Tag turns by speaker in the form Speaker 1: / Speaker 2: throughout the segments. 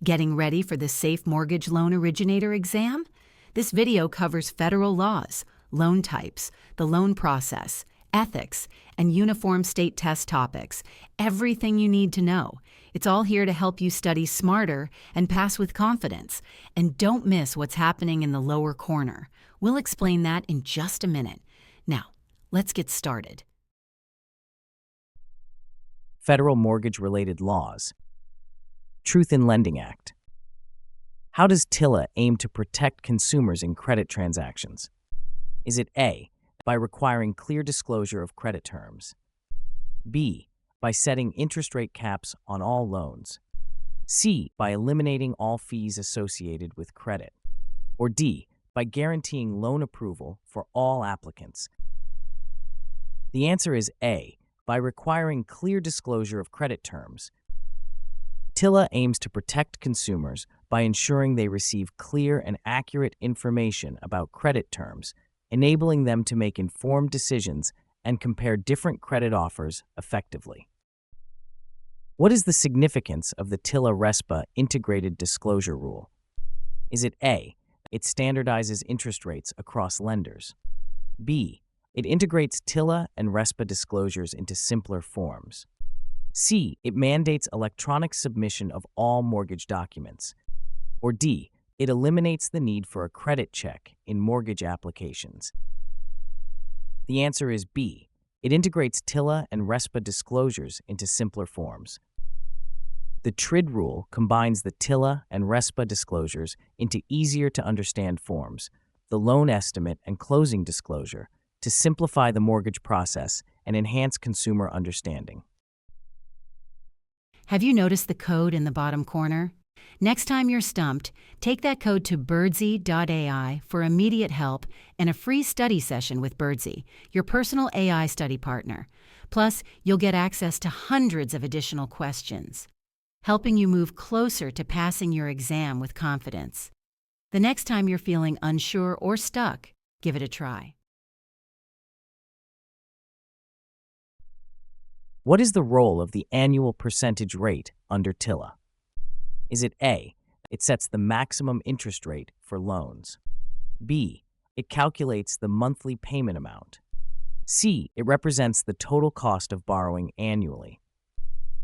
Speaker 1: Getting ready for the Safe Mortgage Loan Originator exam? This video covers federal laws, loan types, the loan process, ethics, and uniform state test topics. Everything you need to know. It's all here to help you study smarter and pass with confidence. And don't miss what's happening in the lower corner. We'll explain that in just a minute. Now, let's get started.
Speaker 2: Federal mortgage-related laws. Truth in Lending Act. How does TILA aim to protect consumers in credit transactions? Is it A, by requiring clear disclosure of credit terms? B, by setting interest rate caps on all loans? C, by eliminating all fees associated with credit? Or D, by guaranteeing loan approval for all applicants? The answer is A, by requiring clear disclosure of credit terms. TILA aims to protect consumers by ensuring they receive clear and accurate information about credit terms, enabling them to make informed decisions and compare different credit offers effectively. What is the significance of the TILA RESPA Integrated Disclosure Rule? Is it A, it standardizes interest rates across lenders? B, it integrates TILA and RESPA disclosures into simpler forms? C, it mandates electronic submission of all mortgage documents? Or D, it eliminates the need for a credit check in mortgage applications? The answer is B, it integrates TILA and RESPA disclosures into simpler forms. The TRID rule combines the TILA and RESPA disclosures into easier-to-understand forms, the loan estimate and closing disclosure, to simplify the mortgage process and enhance consumer understanding.
Speaker 1: Have you noticed the code in the bottom corner? Next time you're stumped, take that code to birdsy.ai for immediate help and a free study session with Birdsy, your personal AI study partner. Plus, you'll get access to hundreds of additional questions, helping you move closer to passing your exam with confidence. The next time you're feeling unsure or stuck, give it a try.
Speaker 2: What is the role of the annual percentage rate under TILA? Is it A, it sets the maximum interest rate for loans? B, it calculates the monthly payment amount? C, it represents the total cost of borrowing annually?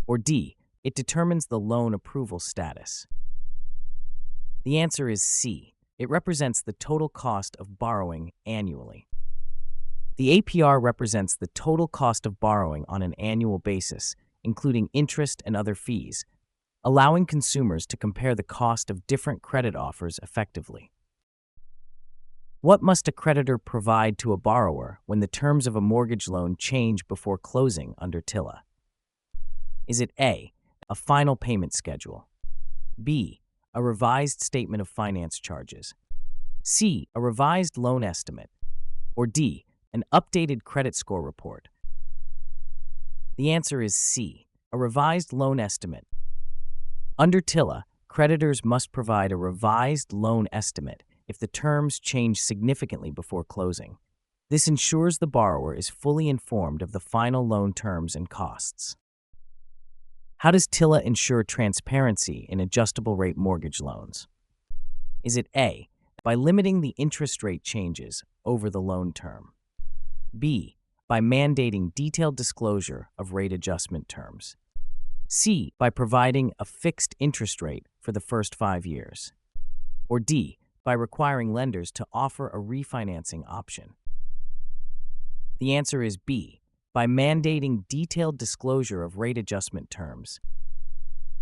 Speaker 2: Or D, it determines the loan approval status? The answer is C, it represents the total cost of borrowing annually. The APR represents the total cost of borrowing on an annual basis, including interest and other fees, allowing consumers to compare the cost of different credit offers effectively. What must a creditor provide to a borrower when the terms of a mortgage loan change before closing under TILA? Is it A, a final payment schedule? B, a revised statement of finance charges? C, a revised loan estimate? Or D, an updated credit score report? The answer is C, a revised loan estimate. Under TILA, creditors must provide a revised loan estimate if the terms change significantly before closing. This ensures the borrower is fully informed of the final loan terms and costs. How does TILA ensure transparency in adjustable rate mortgage loans? Is it A, by limiting the interest rate changes over the loan term? B, by mandating detailed disclosure of rate adjustment terms? C, by providing a fixed interest rate for the first 5 years? Or D, by requiring lenders to offer a refinancing option? The answer is B, by mandating detailed disclosure of rate adjustment terms.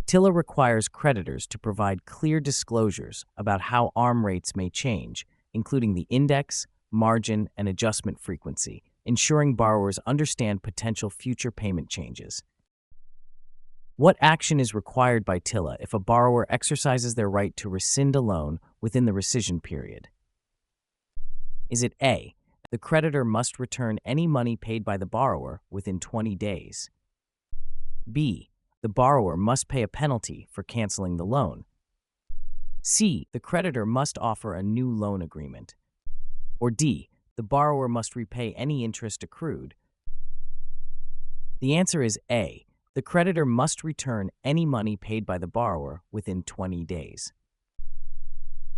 Speaker 2: TILA requires creditors to provide clear disclosures about how ARM rates may change, including the index, margin, and adjustment frequency, ensuring borrowers understand potential future payment changes. What action is required by TILA if a borrower exercises their right to rescind a loan within the rescission period? Is it A, the creditor must return any money paid by the borrower within 20 days? B, the borrower must pay a penalty for canceling the loan? C, the creditor must offer a new loan agreement? Or D, the borrower must repay any interest accrued? The answer is A, the creditor must return any money paid by the borrower within 20 days.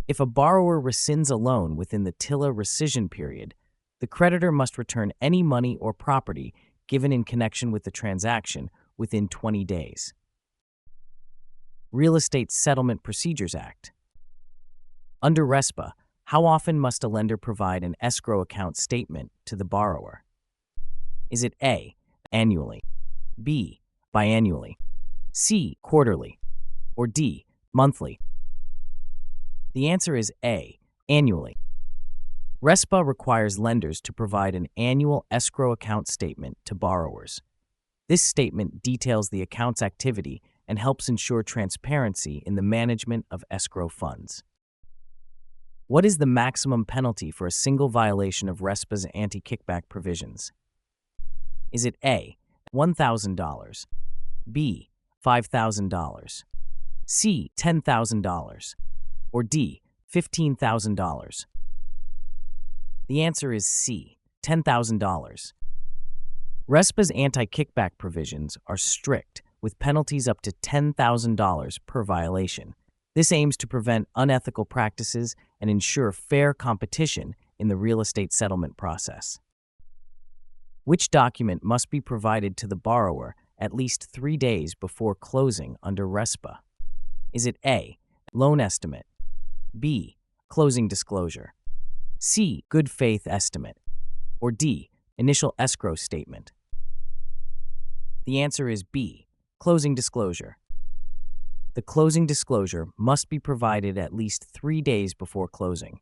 Speaker 2: If a borrower rescinds a loan within the TILA rescission period, the creditor must return any money or property given in connection with the transaction within 20 days. Real Estate Settlement Procedures Act. Under RESPA, how often must a lender provide an escrow account statement to the borrower? Is it A, annually, B, biannually, C, quarterly, or D, monthly? The answer is A, annually. RESPA requires lenders to provide an annual escrow account statement to borrowers. This statement details the account's activity and helps ensure transparency in the management of escrow funds. What is the maximum penalty for a single violation of RESPA's anti-kickback provisions? Is it A, $1,000, B, $5,000, C, $10,000, or D, $15,000? The answer is C, $10,000. RESPA's anti-kickback provisions are strict, with penalties up to $10,000 per violation. This aims to prevent unethical practices and ensure fair competition in the real estate settlement process. Which document must be provided to the borrower at least 3 days before closing under RESPA? Is it A, loan estimate, B, closing disclosure, C, good faith estimate, or D, initial escrow statement? The answer is B, closing disclosure. The closing disclosure must be provided at least 3 days before closing.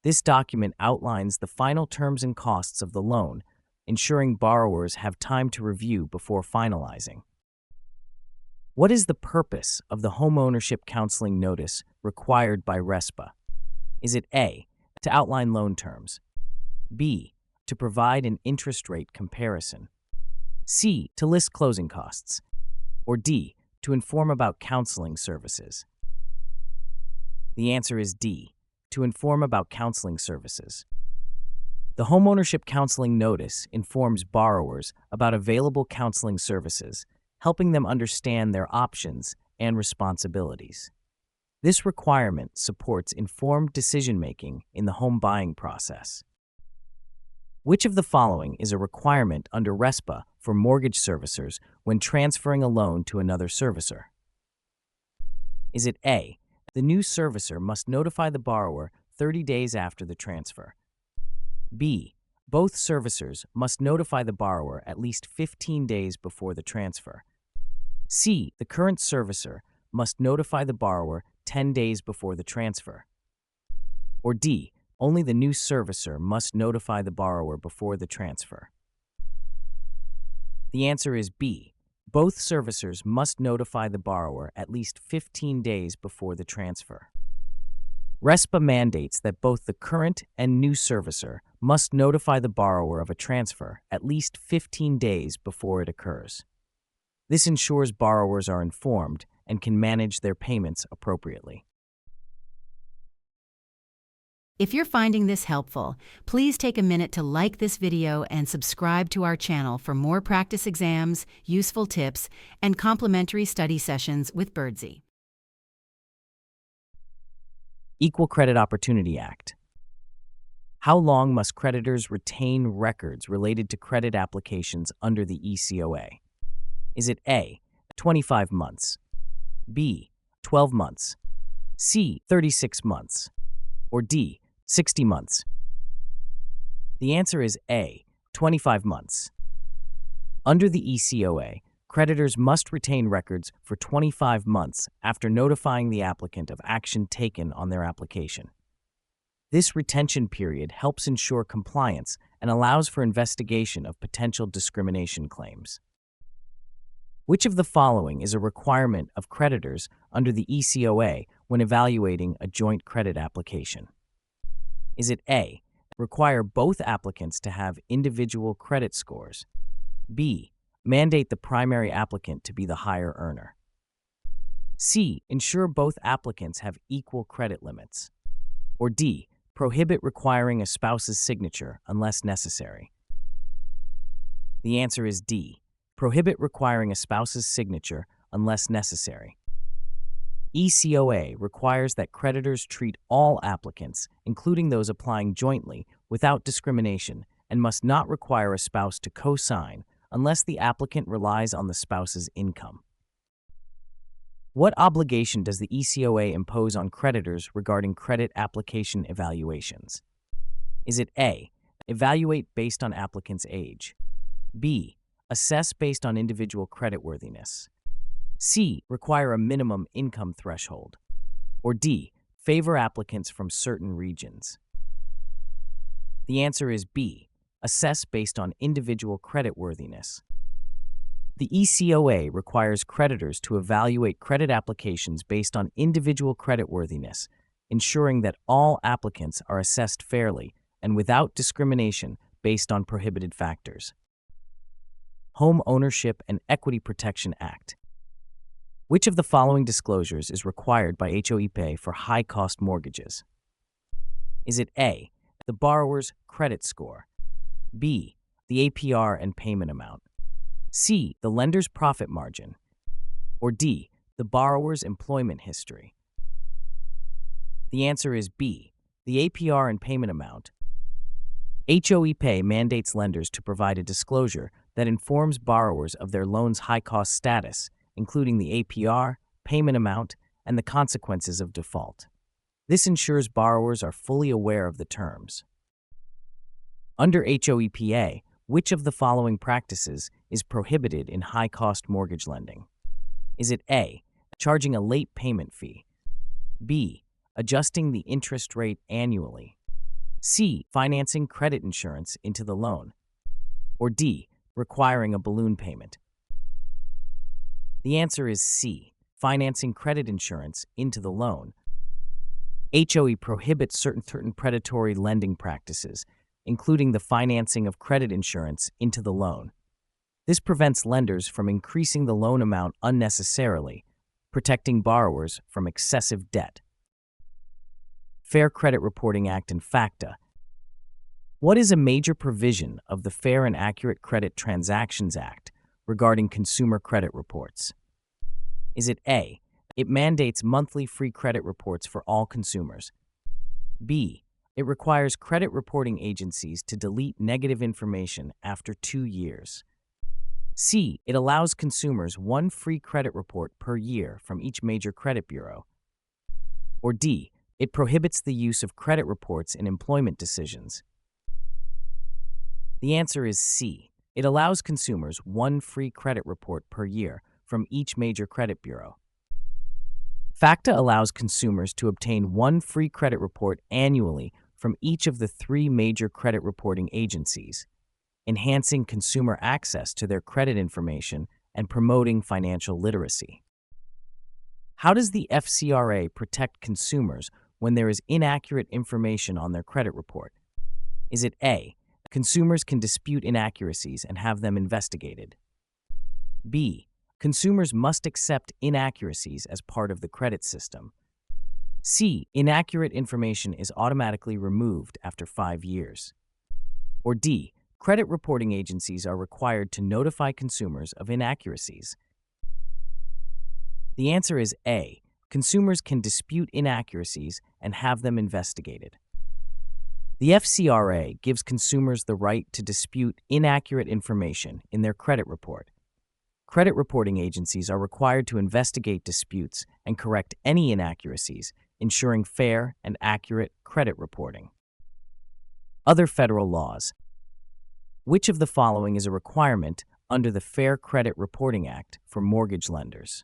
Speaker 2: This document outlines the final terms and costs of the loan, ensuring borrowers have time to review before finalizing. What is the purpose of the homeownership counseling notice required by RESPA? Is it A, to outline loan terms, B, to provide an interest rate comparison, C, to list closing costs, or D, to inform about counseling services? The answer is D, to inform about counseling services. The homeownership counseling notice informs borrowers about available counseling services, helping them understand their options and responsibilities. This requirement supports informed decision-making in the home buying process. Which of the following is a requirement under RESPA for mortgage servicers when transferring a loan to another servicer? Is it A, the new servicer must notify the borrower 30 days after the transfer, B, both servicers must notify the borrower at least 15 days before the transfer, C, the current servicer must notify the borrower 10 days before the transfer, or D, only the new servicer must notify the borrower before the transfer? The answer is B, both servicers must notify the borrower at least 15 days before the transfer. RESPA mandates that both the current and new servicer must notify the borrower of a transfer at least 15 days before it occurs. This ensures borrowers are informed and can manage their payments appropriately.
Speaker 1: If you're finding this helpful, please take a minute to like this video and subscribe to our channel for more practice exams, useful tips, and complimentary study sessions with Birdsy.
Speaker 2: Equal Credit Opportunity Act. How long must creditors retain records related to credit applications under the ECOA? Is it A, 25 months, B, 12 months, C, 36 months, or D, 60 months? The answer is A, 25 months. Under the ECOA, creditors must retain records for 25 months after notifying the applicant of action taken on their application. This retention period helps ensure compliance and allows for investigation of potential discrimination claims. Which of the following is a requirement of creditors under the ECOA when evaluating a joint credit application? Is it A, require both applicants to have individual credit scores, B, mandate the primary applicant to be the higher earner, C, ensure both applicants have equal credit limits, or D, prohibit requiring a spouse's signature unless necessary? The answer is D, Prohibit requiring a spouse's signature unless necessary. ECOA requires that creditors treat all applicants, including those applying jointly, without discrimination and must not require a spouse to co-sign unless the applicant relies on the spouse's income. What obligation does the ECOA impose on creditors regarding credit application evaluations? Is it A, evaluate based on applicant's age, B, assess based on individual creditworthiness, C, require a minimum income threshold, or D, favor applicants from certain regions? The answer is B, assess based on individual creditworthiness. The ECOA requires creditors to evaluate credit applications based on individual creditworthiness, ensuring that all applicants are assessed fairly and without discrimination based on prohibited factors. Home Ownership and Equity Protection Act. Which of the following disclosures is required by HOEPA for high-cost mortgages? Is it A, the borrower's credit score, B, the APR and payment amount, C, the lender's profit margin, or D, the borrower's employment history? The answer is B, the APR and payment amount. HOEPA mandates lenders to provide a disclosure that informs borrowers of their loan's high-cost status, including the APR, payment amount, and the consequences of default. This ensures borrowers are fully aware of the terms. Under HOEPA, which of the following practices is prohibited in high-cost mortgage lending? Is it A, charging a late payment fee, B, adjusting the interest rate annually, C, financing credit insurance into the loan, or D, requiring a balloon payment? The answer is C, financing credit insurance into the loan. HOE prohibits certain predatory lending practices, including the financing of credit insurance into the loan. This prevents lenders from increasing the loan amount unnecessarily, protecting borrowers from excessive debt. Fair Credit Reporting Act and FACTA. What is a major provision of the Fair and Accurate Credit Transactions Act regarding consumer credit reports? Is it A, it mandates monthly free credit reports for all consumers, B, it requires credit reporting agencies to delete negative information after 2 years, C, it allows consumers one free credit report per year from each major credit bureau, or D, it prohibits the use of credit reports in employment decisions? The answer is C. It allows consumers one free credit report per year from each major credit bureau. FACTA allows consumers to obtain one free credit report annually from each of the 3 major credit reporting agencies, enhancing consumer access to their credit information and promoting financial literacy. How does the FCRA protect consumers when there is inaccurate information on their credit report? Is it A, consumers can dispute inaccuracies and have them investigated, B, consumers must accept inaccuracies as part of the credit system, C, inaccurate information is automatically removed after 5 years, or D, credit reporting agencies are required to notify consumers of inaccuracies? The answer is A, consumers can dispute inaccuracies and have them investigated. The FCRA gives consumers the right to dispute inaccurate information in their credit report. Credit reporting agencies are required to investigate disputes and correct any inaccuracies, ensuring fair and accurate credit reporting. Other federal laws. Which of the following is a requirement under the Fair Credit Reporting Act for mortgage lenders?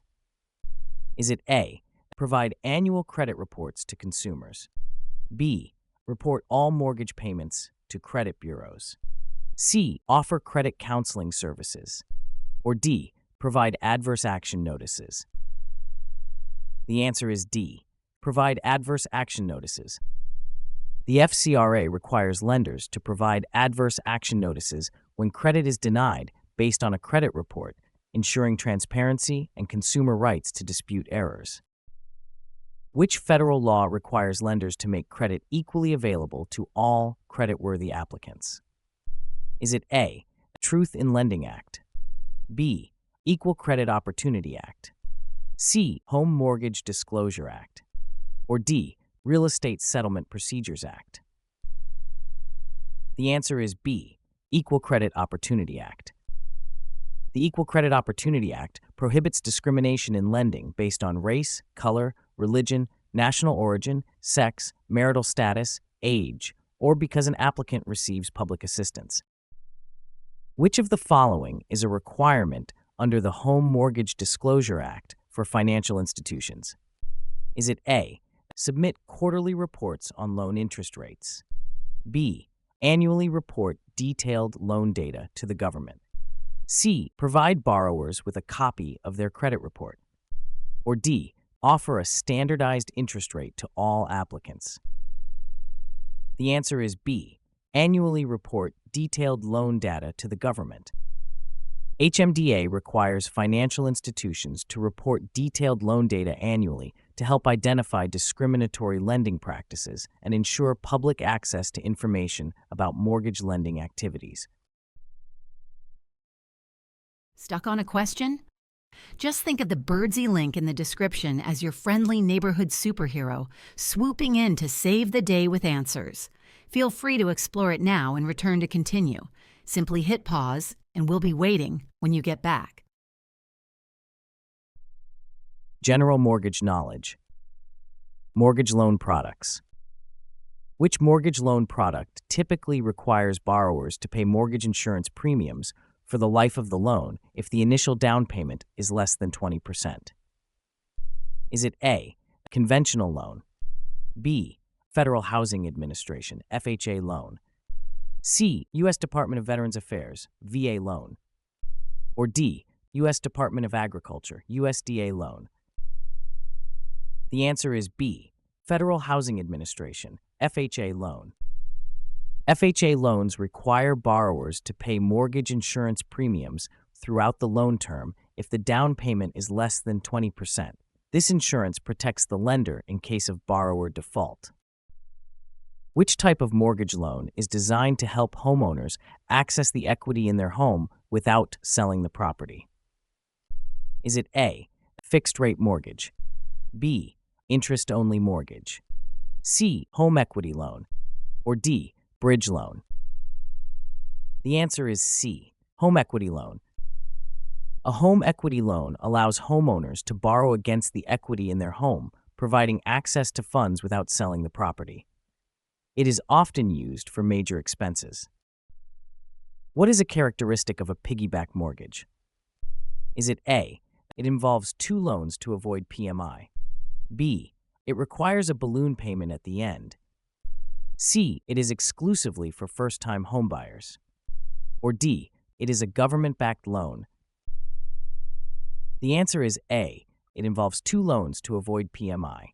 Speaker 2: Is it A, provide annual credit reports to consumers, B, report all mortgage payments to credit bureaus, C, offer credit counseling services, or D, provide adverse action notices? The answer is D, provide adverse action notices. The FCRA requires lenders to provide adverse action notices when credit is denied based on a credit report, ensuring transparency and consumer rights to dispute errors. Which federal law requires lenders to make credit equally available to all creditworthy applicants? Is it A, Truth in Lending Act, B. Equal Credit Opportunity Act. C. Home Mortgage Disclosure Act. Or D. Real Estate Settlement Procedures Act. The answer is B. Equal Credit Opportunity Act. The Equal Credit Opportunity Act prohibits discrimination in lending based on race, color, religion, national origin, sex, marital status, age, or because an applicant receives public assistance. Which of the following is a requirement under the Home Mortgage Disclosure Act for financial institutions? Is it A. Submit quarterly reports on loan interest rates? B. Annually report detailed loan data to the government? C. Provide borrowers with a copy of their credit report? Or D. Offer a standardized interest rate to all applicants? The answer is B. Annually report detailed loan data to the government. HMDA requires financial institutions to report detailed loan data annually to help identify discriminatory lending practices and ensure public access to information about mortgage lending activities.
Speaker 1: Stuck on a question? Just think of the Birdsy link in the description as your friendly neighborhood superhero swooping in to save the day with answers. Feel free to explore it now and return to continue. Simply hit pause, and we'll be waiting when you get back.
Speaker 2: General mortgage knowledge. Mortgage loan products. Which mortgage loan product typically requires borrowers to pay mortgage insurance premiums for the life of the loan if the initial down payment is less than 20%? Is it A. Conventional loan? B. Federal Housing Administration, FHA loan? C. U.S. Department of Veterans Affairs, VA loan? Or D. U.S. Department of Agriculture, USDA loan? The answer is B. Federal Housing Administration, FHA loan. FHA loans require borrowers to pay mortgage insurance premiums throughout the loan term if the down payment is less than 20%. This insurance protects the lender in case of borrower default. Which type of mortgage loan is designed to help homeowners access the equity in their home without selling the property? Is it A. Fixed-rate mortgage? B. Interest-only mortgage? C. Home equity loan? Or D. Bridge loan? The answer is C. Home equity loan. A home equity loan allows homeowners to borrow against the equity in their home, providing access to funds without selling the property. It is often used for major expenses. What is a characteristic of a piggyback mortgage? Is it A. It involves two loans to avoid PMI? B. It requires a balloon payment at the end? C. It is exclusively for first-time homebuyers? Or D. It is a government-backed loan? The answer is A. It involves two loans to avoid PMI.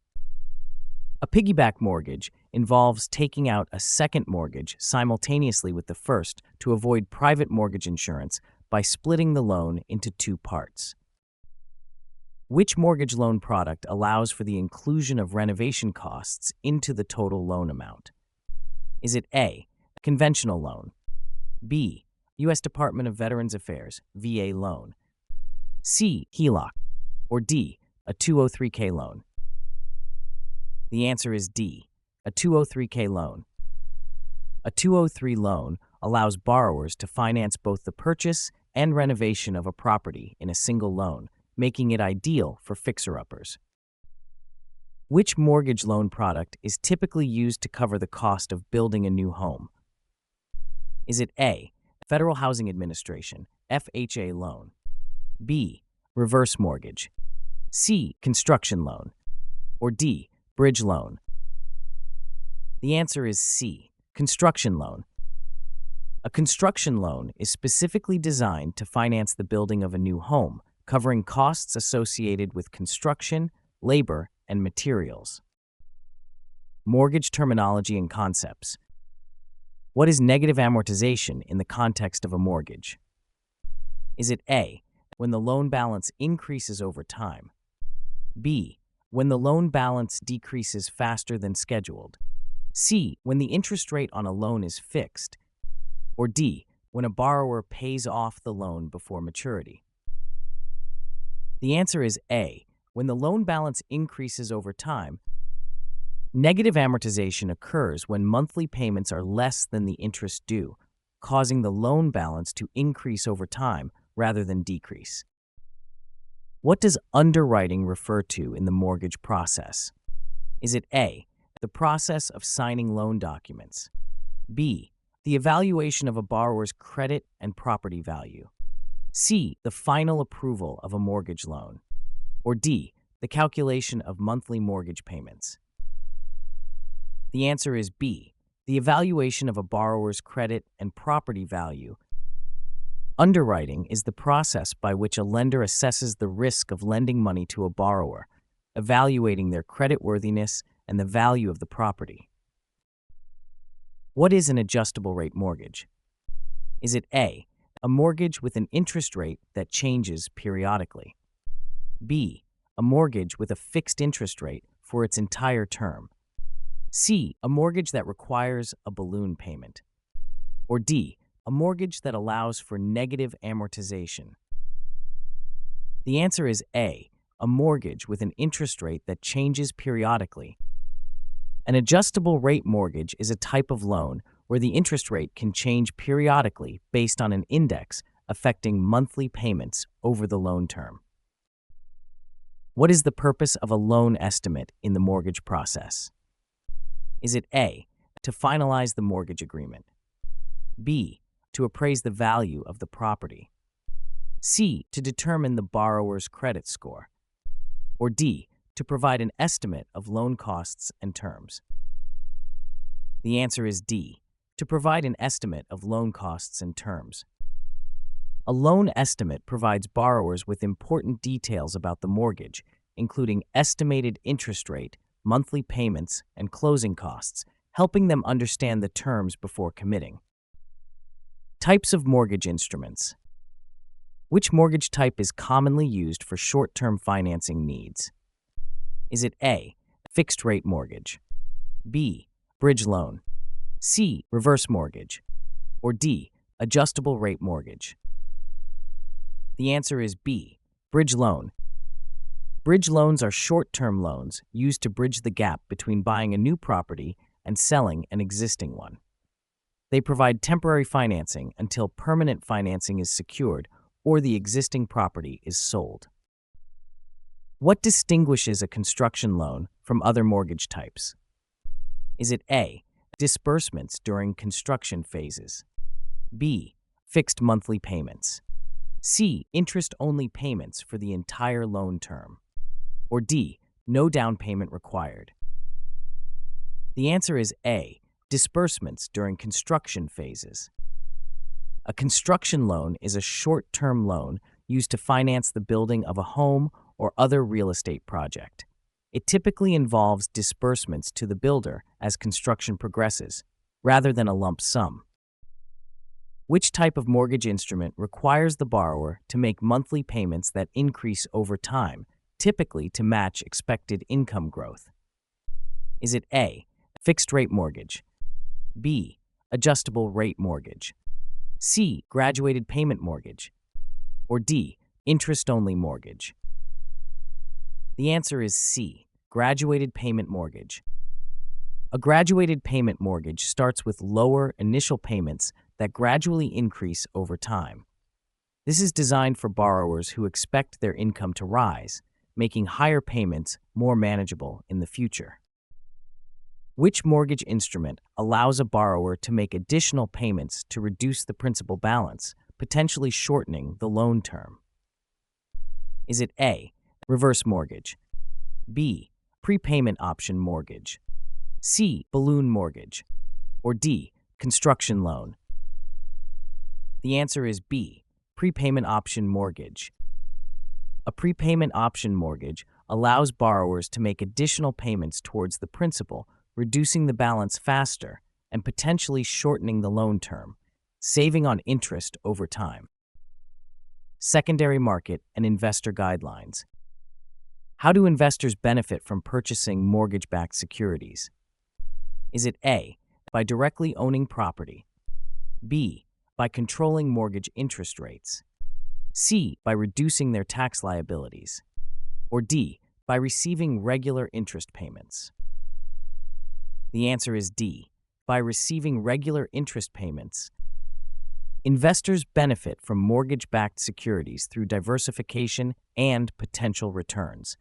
Speaker 2: A piggyback mortgage involves taking out a second mortgage simultaneously with the first to avoid private mortgage insurance by splitting the loan into two parts. Which mortgage loan product allows for the inclusion of renovation costs into the total loan amount? Is it A. Conventional loan? B. U.S. Department of Veterans Affairs, VA loan? C. HELOC? Or D. A 203K loan? The answer is D. A 203K loan. A 203 loan allows borrowers to finance both the purchase and renovation of a property in a single loan, making it ideal for fixer-uppers. Which mortgage loan product is typically used to cover the cost of building a new home? Is it A. Federal Housing Administration, FHA loan? B. Reverse mortgage? C. Construction loan? Or D. Bridge loan? The answer is C. Construction loan. A construction loan is specifically designed to finance the building of a new home, covering costs associated with construction, labor, and materials. Mortgage terminology and concepts. What is negative amortization in the context of a mortgage? Is it A. When the loan balance increases over time? B. When the loan balance decreases faster than scheduled? C. When the interest rate on a loan is fixed? Or D. When a borrower pays off the loan before maturity? The answer is A. When the loan balance increases over time, negative amortization occurs when monthly payments are less than the interest due, causing the loan balance to increase over time rather than decrease. What does underwriting refer to in the mortgage process? Is it A, the process of signing loan documents, B, the evaluation of a borrower's credit and property value, C, the final approval of a mortgage loan, or D, the calculation of monthly mortgage payments? The answer is B, the evaluation of a borrower's credit and property value. Underwriting is the process by which a lender assesses the risk of lending money to a borrower, evaluating their creditworthiness and the value of the property. What is an adjustable rate mortgage? Is it A, a mortgage with an interest rate that changes periodically, B, a mortgage with a fixed interest rate for its entire term, C, a mortgage that requires a balloon payment, or D, a mortgage that allows for negative amortization? The answer is A, a mortgage with an interest rate that changes periodically. An adjustable rate mortgage is a type of loan where the interest rate can change periodically based on an index affecting monthly payments over the loan term. What is the purpose of a loan estimate in the mortgage process? Is it A, to finalize the mortgage agreement, B, to appraise the value of the property, C, to determine the borrower's credit score, or D, to provide an estimate of loan costs and terms? The answer is D, to provide an estimate of loan costs and terms. A loan estimate provides borrowers with important details about the mortgage, including estimated interest rate, monthly payments, and closing costs, helping them understand the terms before committing. Types of mortgage instruments. Which mortgage type is commonly used for short-term financing needs? Is it A, fixed-rate mortgage, B, bridge loan, C, reverse mortgage, or D, adjustable rate mortgage? The answer is B, bridge loan. Bridge loans are short-term loans used to bridge the gap between buying a new property and selling an existing one. They provide temporary financing until permanent financing is secured or the existing property is sold. What distinguishes a construction loan from other mortgage types? Is it A, disbursements during construction phases, B, fixed monthly payments, C, interest-only payments for the entire loan term, or D, no down payment required? The answer is A, disbursements during construction phases. A construction loan is a short-term loan used to finance the building of a home or other real estate project. It typically involves disbursements to the builder as construction progresses, rather than a lump sum. Which type of mortgage instrument requires the borrower to make monthly payments that increase over time, typically to match expected income growth? Is it A, fixed-rate mortgage, B, adjustable rate mortgage, C, graduated payment mortgage, or D, interest-only mortgage? The answer is C, graduated payment mortgage. A graduated payment mortgage starts with lower initial payments that gradually increase over time. This is designed for borrowers who expect their income to rise, making higher payments more manageable in the future. Which mortgage instrument allows a borrower to make additional payments to reduce the principal balance, potentially shortening the loan term? Is it A, reverse mortgage, B, prepayment option mortgage, C, balloon mortgage, or D, construction loan? The answer is B, prepayment option mortgage. A prepayment option mortgage allows borrowers to make additional payments towards the principal, reducing the balance faster and potentially shortening the loan term, saving on interest over time. Secondary market and investor guidelines. How do investors benefit from purchasing mortgage-backed securities? Is it A, by directly owning property, B, by controlling mortgage interest rates, C. By reducing their tax liabilities. Or D. By receiving regular interest payments. The answer is D. By receiving regular interest payments. Investors benefit from mortgage-backed securities through diversification and potential returns.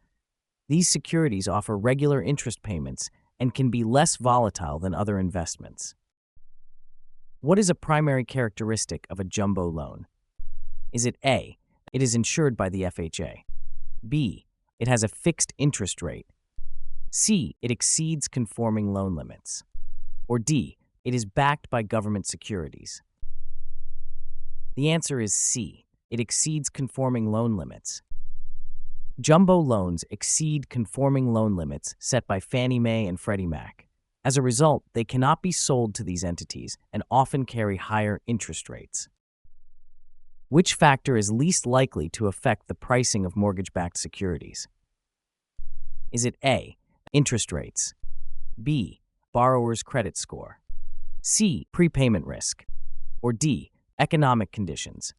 Speaker 2: These securities offer regular interest payments and can be less volatile than other investments. What is a primary characteristic of a jumbo loan? Is it A. It is insured by the FHA. B. It has a fixed interest rate. C. It exceeds conforming loan limits. Or D. It is backed by government securities. The answer is C. It exceeds conforming loan limits. Jumbo loans exceed conforming loan limits set by Fannie Mae and Freddie Mac. As a result, they cannot be sold to these entities and often carry higher interest rates. Which factor is least likely to affect the pricing of mortgage-backed securities? Is it A. Interest rates, B. Borrower's credit score, C. Prepayment risk, or D. Economic conditions?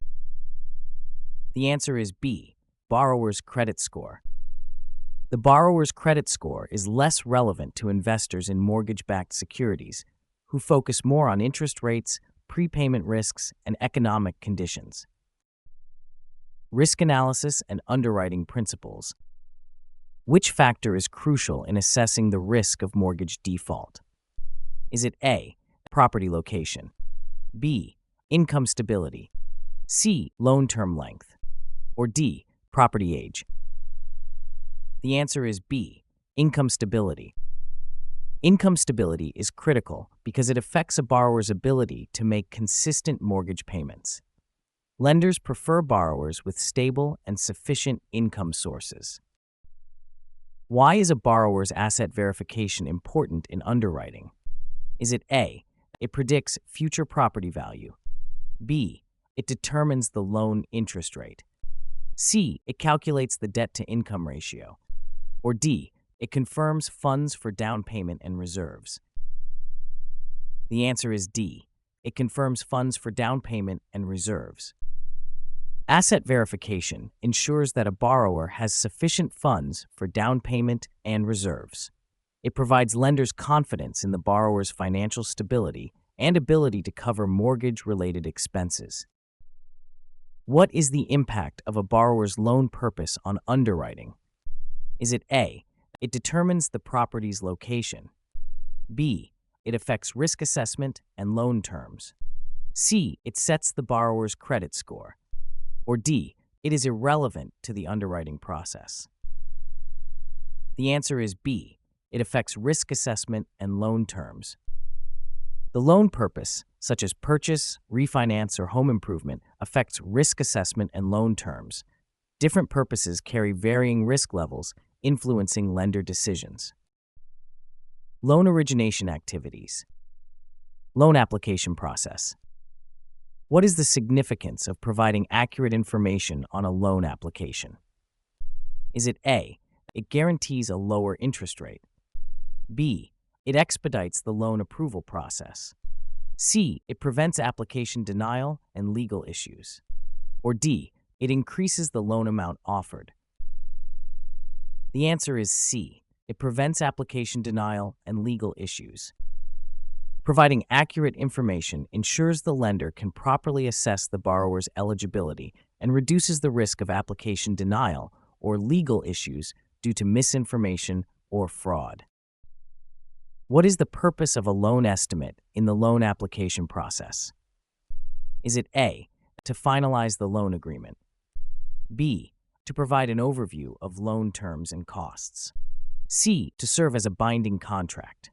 Speaker 2: The answer is B. Borrower's credit score. The borrower's credit score is less relevant to investors in mortgage-backed securities, who focus more on interest rates, prepayment risks, and economic conditions. Risk analysis and underwriting principles. Which factor is crucial in assessing the risk of mortgage default? Is it A. Property location, B. Income stability, C. Loan term length, or D. Property age? The answer is B. Income stability. Income stability is critical because it affects a borrower's ability to make consistent mortgage payments. Lenders prefer borrowers with stable and sufficient income sources. Why is a borrower's asset verification important in underwriting? Is it A. It predicts future property value, B. It determines the loan interest rate, C. It calculates the debt-to-income ratio, or D. It confirms funds for down payment and reserves? The answer is D. It confirms funds for down payment and reserves. Asset verification ensures that a borrower has sufficient funds for down payment and reserves. It provides lenders confidence in the borrower's financial stability and ability to cover mortgage-related expenses. What is the impact of a borrower's loan purpose on underwriting? Is it A. It determines the property's location, B. It affects risk assessment and loan terms, C. It sets the borrower's credit score, or D. It is irrelevant to the underwriting process? The answer is B. It affects risk assessment and loan terms. The loan purpose, such as purchase, refinance, or home improvement, affects risk assessment and loan terms. Different purposes carry varying risk levels, influencing lender decisions. Loan origination activities. Loan application process. What is the significance of providing accurate information on a loan application? Is it A. It guarantees a lower interest rate, B. It expedites the loan approval process, C. It prevents application denial and legal issues, or D. It increases the loan amount offered? The answer is C. It prevents application denial and legal issues. Providing accurate information ensures the lender can properly assess the borrower's eligibility and reduces the risk of application denial or legal issues due to misinformation or fraud. What is the purpose of a loan estimate in the loan application process? Is it A. To finalize the loan agreement, B. To provide an overview of loan terms and costs, C. To serve as a binding contract,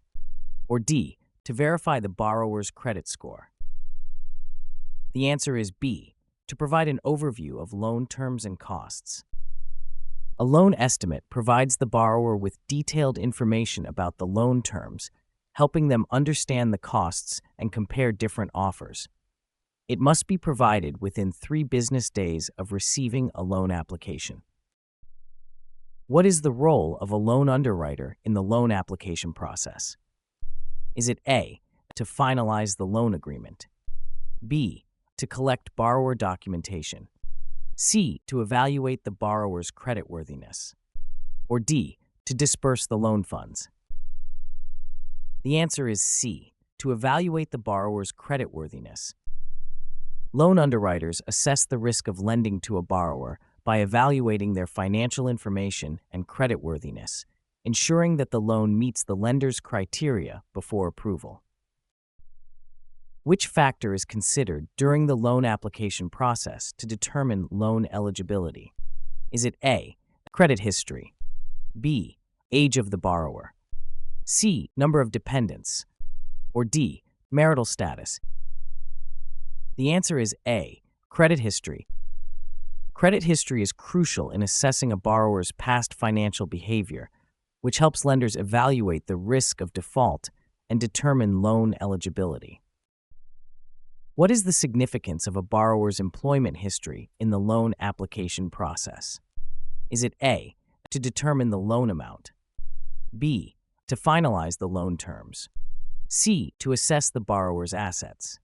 Speaker 2: or D. To verify the borrower's credit score? The answer is B. To provide an overview of loan terms and costs. A loan estimate provides the borrower with detailed information about the loan terms, helping them understand the costs and compare different offers. It must be provided within 3 business days of receiving a loan application. What is the role of a loan underwriter in the loan application process? Is it A. To finalize the loan agreement, B. To collect borrower documentation, C. To evaluate the borrower's creditworthiness. Or D. To disperse the loan funds. The answer is C. To evaluate the borrower's creditworthiness. Loan underwriters assess the risk of lending to a borrower by evaluating their financial information and creditworthiness, ensuring that the loan meets the lender's criteria before approval. Which factor is considered during the loan application process to determine loan eligibility? Is it A. Credit history, B. Age of the borrower, C. Number of dependents, or D. Marital status? The answer is A. Credit history. Credit history is crucial in assessing a borrower's past financial behavior, which helps lenders evaluate the risk of default and determine loan eligibility. What is the significance of a borrower's employment history in the loan application process? Is it A. To determine the loan amount, B. To finalize the loan terms, C. To assess the borrower's assets,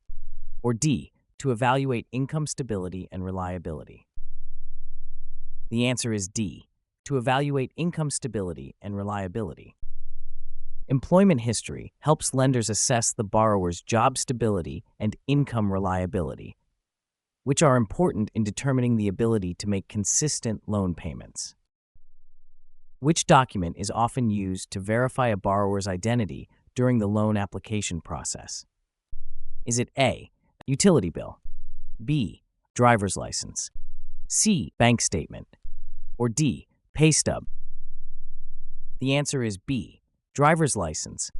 Speaker 2: or D. To evaluate income stability and reliability? The answer is D. To evaluate income stability and reliability. Employment history helps lenders assess the borrower's job stability and income reliability, which are important in determining the ability to make consistent loan payments. Which document is often used to verify a borrower's identity during the loan application process? Is it A. Utility bill, B. Driver's license, C. Bank statement, or D. Pay stub? The answer is B. Driver's license.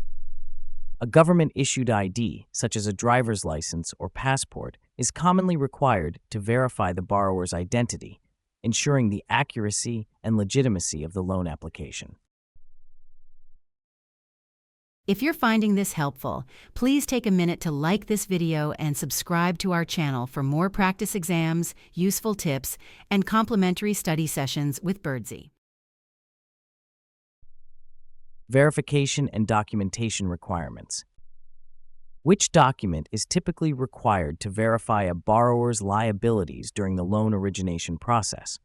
Speaker 2: A government-issued ID, such as a driver's license or passport, is commonly required to verify the borrower's identity, ensuring the accuracy and legitimacy of the loan application.
Speaker 1: If you're finding this helpful, please take a minute to like this video and subscribe to our channel for more practice exams, useful tips, and complimentary study sessions with Birdsy.
Speaker 2: Verification and documentation requirements. Which document is typically required to verify a borrower's liabilities during the loan origination process?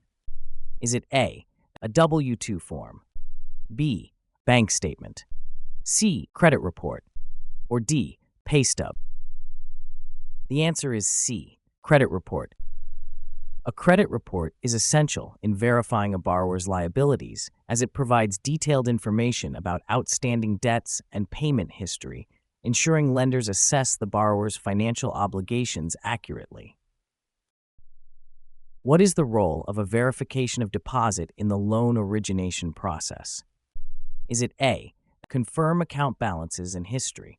Speaker 2: Is it A. A W-2 form, B. Bank statement, C. Credit report, or D. Pay stub? The answer is C. Credit report. A credit report is essential in verifying a borrower's liabilities as it provides detailed information about outstanding debts and payment history, ensuring lenders assess the borrower's financial obligations accurately. What is the role of a verification of deposit in the loan origination process? Is it A. Confirm account balances and history,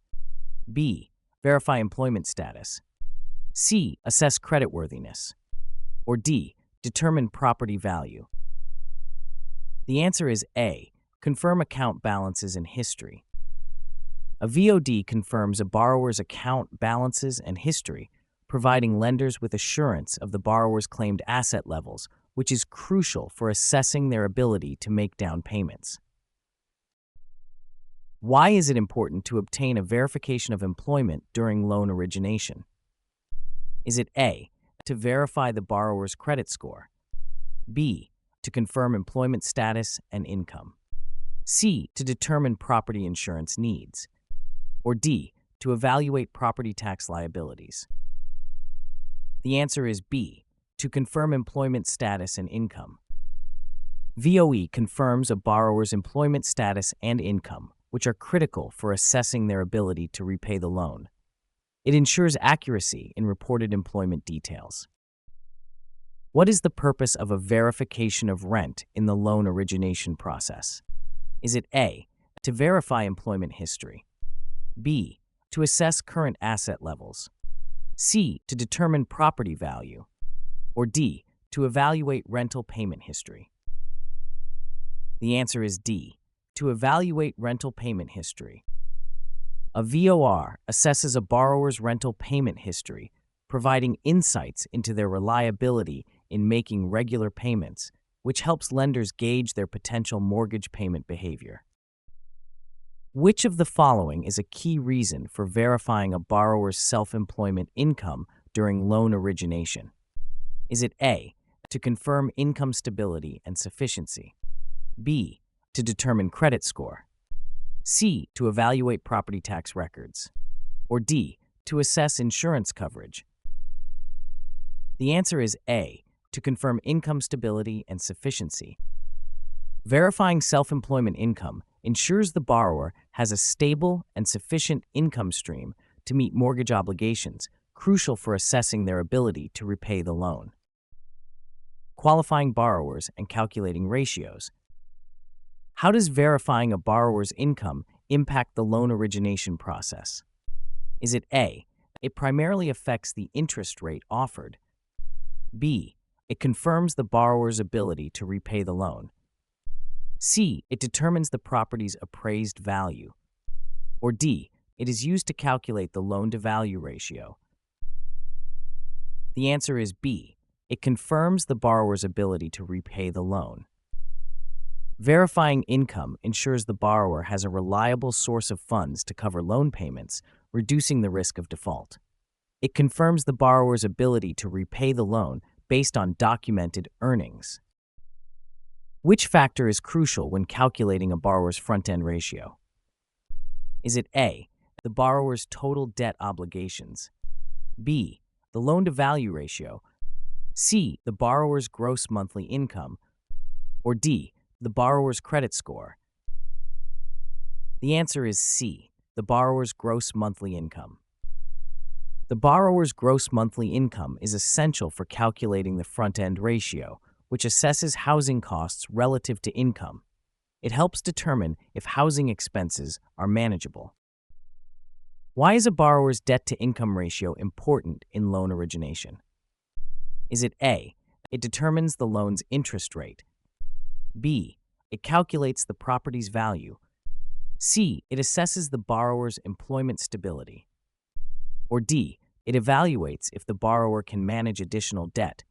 Speaker 2: B. Verify employment status, C. Assess creditworthiness, or D. Determine property value? The answer is A. Confirm account balances and history. A VOD confirms a borrower's account balances and history, providing lenders with assurance of the borrower's claimed asset levels, which is crucial for assessing their ability to make down payments. Why is it important to obtain a verification of employment during loan origination? Is it A. To verify the borrower's credit score, B. To confirm employment status and income, C. To determine property insurance needs, or D. To evaluate property tax liabilities? The answer is B. To confirm employment status and income. VOE confirms a borrower's employment status and income, which are critical for assessing their ability to repay the loan. It ensures accuracy in reported employment details. What is the purpose of a verification of rent in the loan origination process? Is it A. To verify employment history, B. To assess current asset levels, C. To determine property value, or D. To evaluate rental payment history? The answer is D. To evaluate rental payment history. A VOR assesses a borrower's rental payment history, providing insights into their reliability in making regular payments, which helps lenders gauge their potential mortgage payment behavior. Which of the following is a key reason for verifying a borrower's self-employment income during loan origination? Is it A. To confirm income stability and sufficiency. B. To determine credit score. C. To evaluate property tax records. Or D. To assess insurance coverage. The answer is A. To confirm income stability and sufficiency. Verifying self-employment income ensures the borrower has a stable and sufficient income stream to meet mortgage obligations, crucial for assessing their ability to repay the loan. Qualifying borrowers and calculating ratios. How does verifying a borrower's income impact the loan origination process? Is it A. It primarily affects the interest rate offered. B. It confirms the borrower's ability to repay the loan. C. It determines the property's appraised value. Or D. It is used to calculate the loan-to-value ratio. The answer is B. It confirms the borrower's ability to repay the loan. Verifying income ensures the borrower has a reliable source of funds to cover loan payments, reducing the risk of default. It confirms the borrower's ability to repay the loan based on documented earnings. Which factor is crucial when calculating a borrower's front-end ratio? Is it A. The borrower's total debt obligations? B. The loan-to-value ratio? C. The borrower's gross monthly income? Or D. The borrower's credit score? The answer is C. The borrower's gross monthly income. The borrower's gross monthly income is essential for calculating the front-end ratio, which assesses housing costs relative to income. It helps determine if housing expenses are manageable. Why is a borrower's debt-to-income ratio important in loan origination? Is it A. It determines the loan's interest rate. B. It calculates the property's value. C. It assesses the borrower's employment stability. Or D. It evaluates if the borrower can manage additional debt.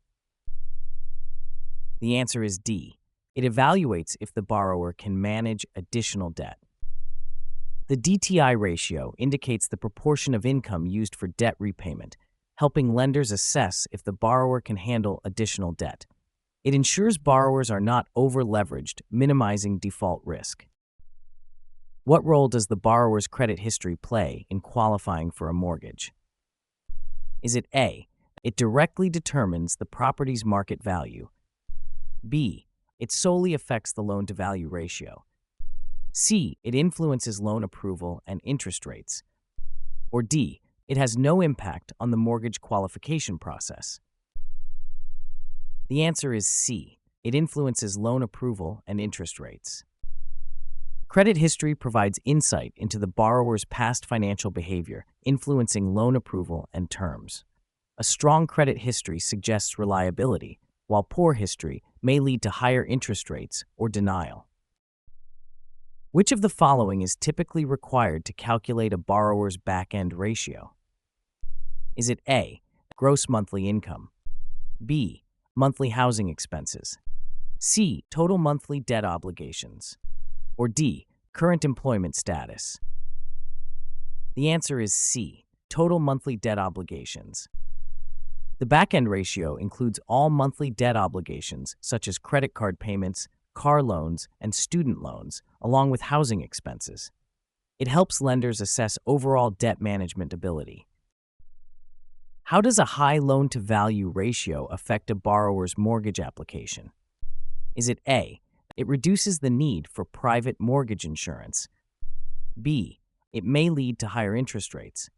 Speaker 2: The answer is D. It evaluates if the borrower can manage additional debt. The DTI ratio indicates the proportion of income used for debt repayment, helping lenders assess if the borrower can handle additional debt. It ensures borrowers are not over-leveraged, minimizing default risk. What role does the borrower's credit history play in qualifying for a mortgage? Is it A. It directly determines the property's market value. B. It solely affects the loan-to-value ratio. C. It influences loan approval and interest rates. Or D. It has no impact on the mortgage qualification process. The answer is C. It influences loan approval and interest rates. Credit history provides insight into the borrower's past financial behavior, influencing loan approval and terms. A strong credit history suggests reliability, while poor history may lead to higher interest rates or denial. Which of the following is typically required to calculate a borrower's back-end ratio? Is it A. Gross monthly income? B. Monthly housing expenses? C. Total monthly debt obligations? Or D. Current employment status? The answer is C. Total monthly debt obligations. The back-end ratio includes all monthly debt obligations, such as credit card payments, car loans, and student loans, along with housing expenses. It helps lenders assess overall debt management ability. How does a high loan-to-value ratio affect a borrower's mortgage application? Is it A. It reduces the need for private mortgage insurance? B. It may lead to higher interest rates?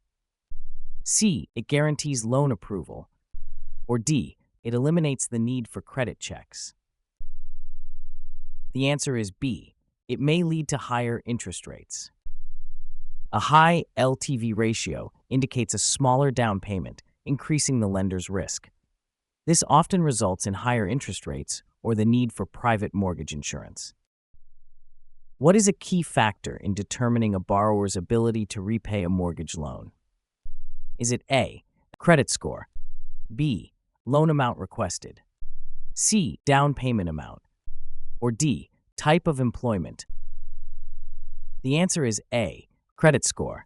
Speaker 2: C. It guarantees loan approval? Or D. It eliminates the need for credit checks? The answer is B. It may lead to higher interest rates. A high LTV ratio indicates a smaller down payment, increasing the lender's risk. This often results in higher interest rates or the need for private mortgage insurance. What is a key factor in determining a borrower's ability to repay a mortgage loan? Is it A. Credit score? B. Loan amount requested? C. Down payment amount? Or D. Type of employment? The answer is A. Credit score.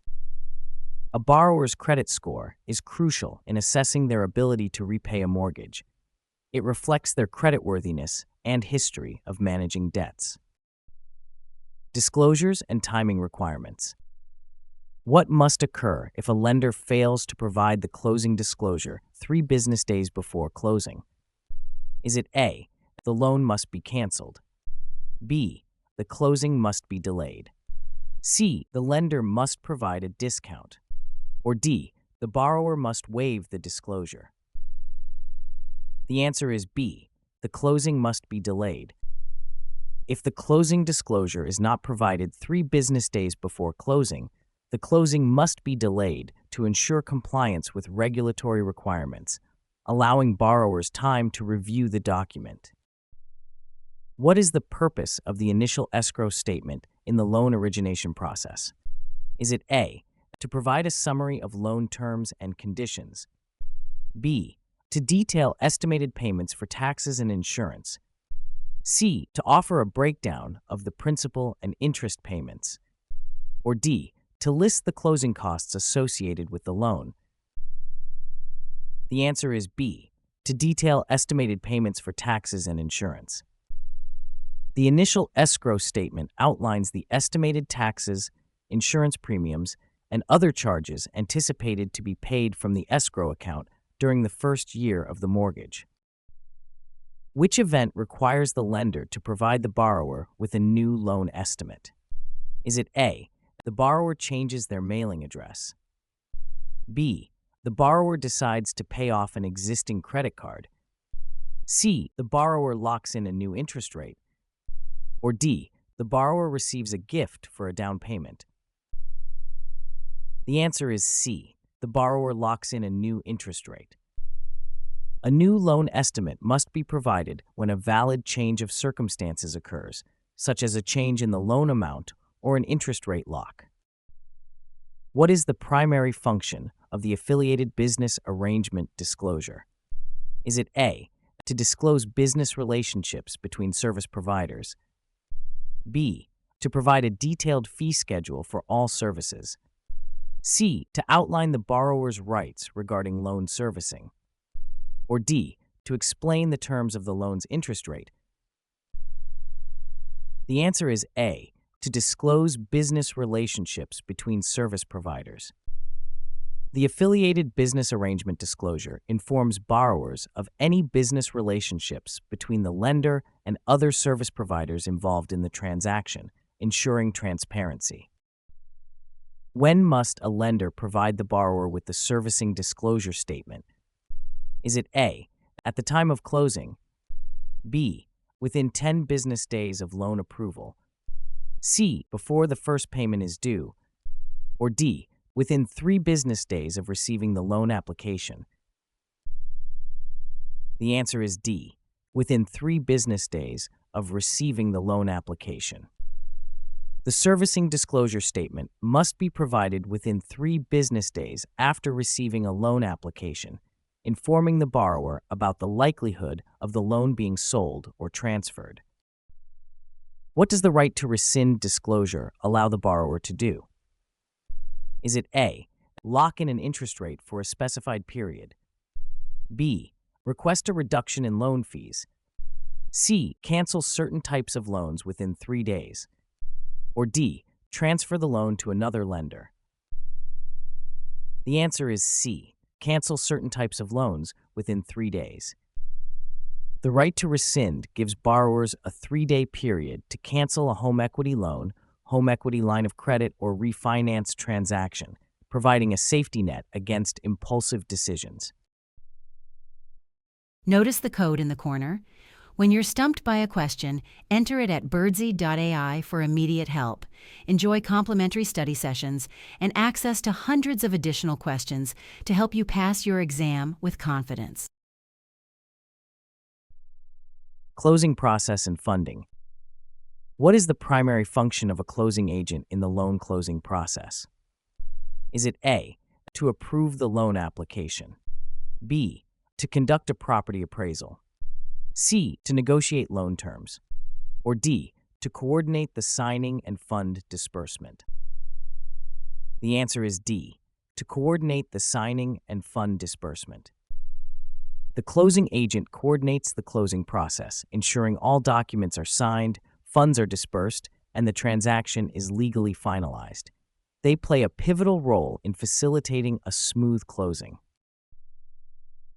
Speaker 2: A borrower's credit score is crucial in assessing their ability to repay a mortgage. It reflects their creditworthiness and history of managing debts. Disclosures and timing requirements. What must occur if a lender fails to provide the closing disclosure 3 business days before closing? Is it A, the loan must be canceled? B, the closing must be delayed? C, the lender must provide a discount? Or D, the borrower must waive the disclosure? The answer is B, the closing must be delayed. If the closing disclosure is not provided 3 business days before closing, the closing must be delayed to ensure compliance with regulatory requirements, allowing borrowers time to review the document. What is the purpose of the initial escrow statement in the loan origination process? Is it A, to provide a summary of loan terms and conditions? B, to detail estimated payments for taxes and insurance? C, to offer a breakdown of the principal and interest payments? Or D, to list the closing costs associated with the loan? The answer is B, to detail estimated payments for taxes and insurance. The initial escrow statement outlines the estimated taxes, insurance premiums, and other charges anticipated to be paid from the escrow account during the first year of the mortgage. Which event requires the lender to provide the borrower with a new loan estimate? Is it A, the borrower changes their mailing address? B, the borrower decides to pay off an existing credit card? C, the borrower locks in a new interest rate? Or D, the borrower receives a gift for a down payment? The answer is C, the borrower locks in a new interest rate. A new loan estimate must be provided when a valid change of circumstances occurs, such as a change in the loan amount or an interest rate lock. What is the primary function of the affiliated business arrangement disclosure? Is it A, to disclose business relationships between service providers? B, to provide a detailed fee schedule for all services? C, to outline the borrower's rights regarding loan servicing? Or D, to explain the terms of the loan's interest rate? The answer is A, to disclose business relationships between service providers. The affiliated business arrangement disclosure informs borrowers of any business relationships between the lender and other service providers involved in the transaction, ensuring transparency. When must a lender provide the borrower with the servicing disclosure statement? Is it A, at the time of closing? B, within 10 business days of loan approval? C, before the first payment is due? Or D, within 3 business days of receiving the loan application? The answer is D, within 3 business days of receiving the loan application. The servicing disclosure statement must be provided within 3 business days after receiving a loan application, informing the borrower about the likelihood of the loan being sold or transferred. What does the right to rescind disclosure allow the borrower to do? Is it A, lock in an interest rate for a specified period? B, request a reduction in loan fees? C, cancel certain types of loans within 3 days? Or D, transfer the loan to another lender? The answer is C, cancel certain types of loans within 3 days. The right to rescind gives borrowers a 3-day period to cancel a home equity loan, home equity line of credit, or refinance transaction, providing a safety net against impulsive decisions.
Speaker 1: Notice the code in the corner. When you're stumped by a question, enter it at birdsy.ai for immediate help. Enjoy complimentary study sessions and access to hundreds of additional questions to help you pass your exam with confidence.
Speaker 2: Closing process and funding. What is the primary function of a closing agent in the loan closing process? Is it A, to approve the loan application? B, to conduct a property appraisal? C, to negotiate loan terms? Or D, to coordinate the signing and fund disbursement? The answer is D, to coordinate the signing and fund disbursement. The closing agent coordinates the closing process, ensuring all documents are signed, funds are dispersed, and the transaction is legally finalized. They play a pivotal role in facilitating a smooth closing.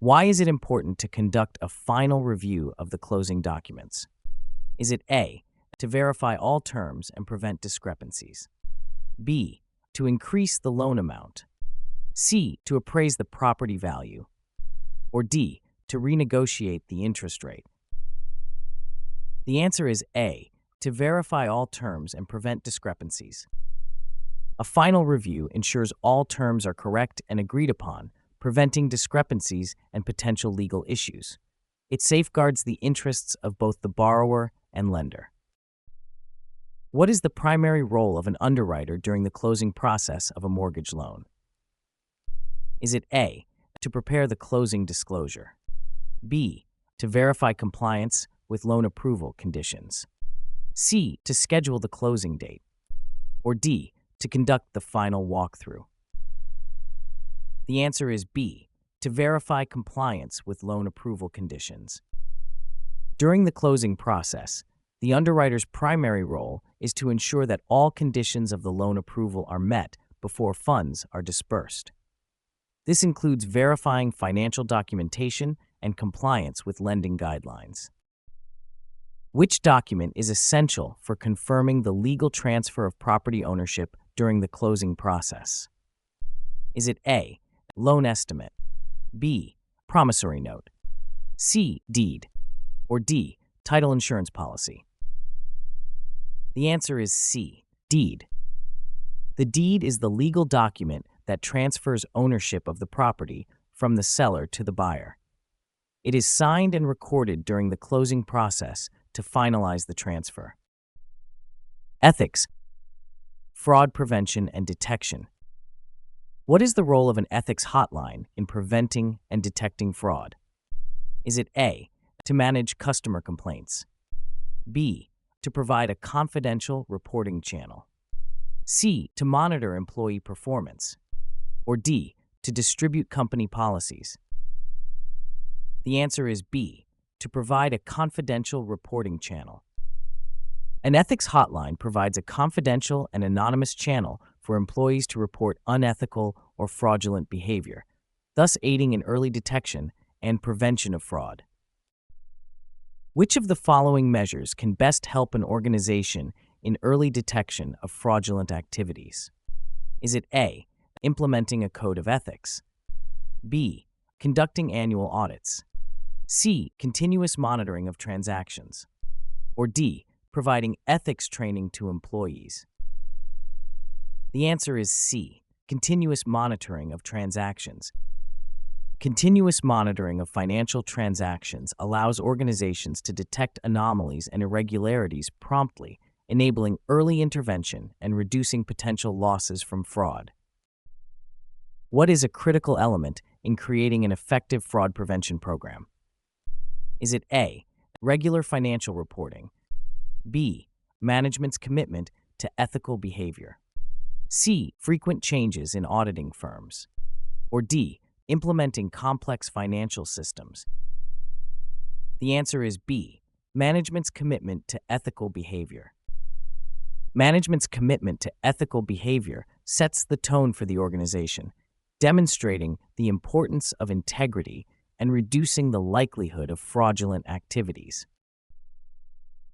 Speaker 2: Why is it important to conduct a final review of the closing documents? Is it A, to verify all terms and prevent discrepancies? B, to increase the loan amount? C, to appraise the property value? Or D, to renegotiate the interest rate? The answer is A, to verify all terms and prevent discrepancies. A final review ensures all terms are correct and agreed upon, preventing discrepancies and potential legal issues. It safeguards the interests of both the borrower and lender. What is the primary role of an underwriter during the closing process of a mortgage loan? Is it A, to prepare the closing disclosure? B, to verify compliance with loan approval conditions? C, to schedule the closing date? Or D, to conduct the final walkthrough? The answer is B, to verify compliance with loan approval conditions. During the closing process, the underwriter's primary role is to ensure that all conditions of the loan approval are met before funds are dispersed. This includes verifying financial documentation and compliance with lending guidelines. Which document is essential for confirming the legal transfer of property ownership during the closing process? Is it A, loan estimate, B, promissory note, C, deed, or D, title insurance policy? The answer is C, deed. The deed is the legal document that transfers ownership of the property from the seller to the buyer. It is signed and recorded during the closing process to finalize the transfer. Ethics, fraud prevention and detection. What is the role of an ethics hotline in preventing and detecting fraud? Is it A, to manage customer complaints? B, to provide a confidential reporting channel? C, to monitor employee performance? Or D, to distribute company policies? The answer is B, to provide a confidential reporting channel. An ethics hotline provides a confidential and anonymous channel for employees to report unethical or fraudulent behavior, thus aiding in early detection and prevention of fraud. Which of the following measures can best help an organization in early detection of fraudulent activities? Is it A, implementing a code of ethics? B, conducting annual audits? C, continuous monitoring of transactions? Or D, providing ethics training to employees? The answer is C, continuous monitoring of transactions. Continuous monitoring of financial transactions allows organizations to detect anomalies and irregularities promptly, enabling early intervention and reducing potential losses from fraud. What is a critical element in creating an effective fraud prevention program? Is it A, regular financial reporting? B, management's commitment to ethical behavior? C, frequent changes in auditing firms? Or D, implementing complex financial systems? The answer is B, management's commitment to ethical behavior. Management's commitment to ethical behavior sets the tone for the organization, demonstrating the importance of integrity and reducing the likelihood of fraudulent activities.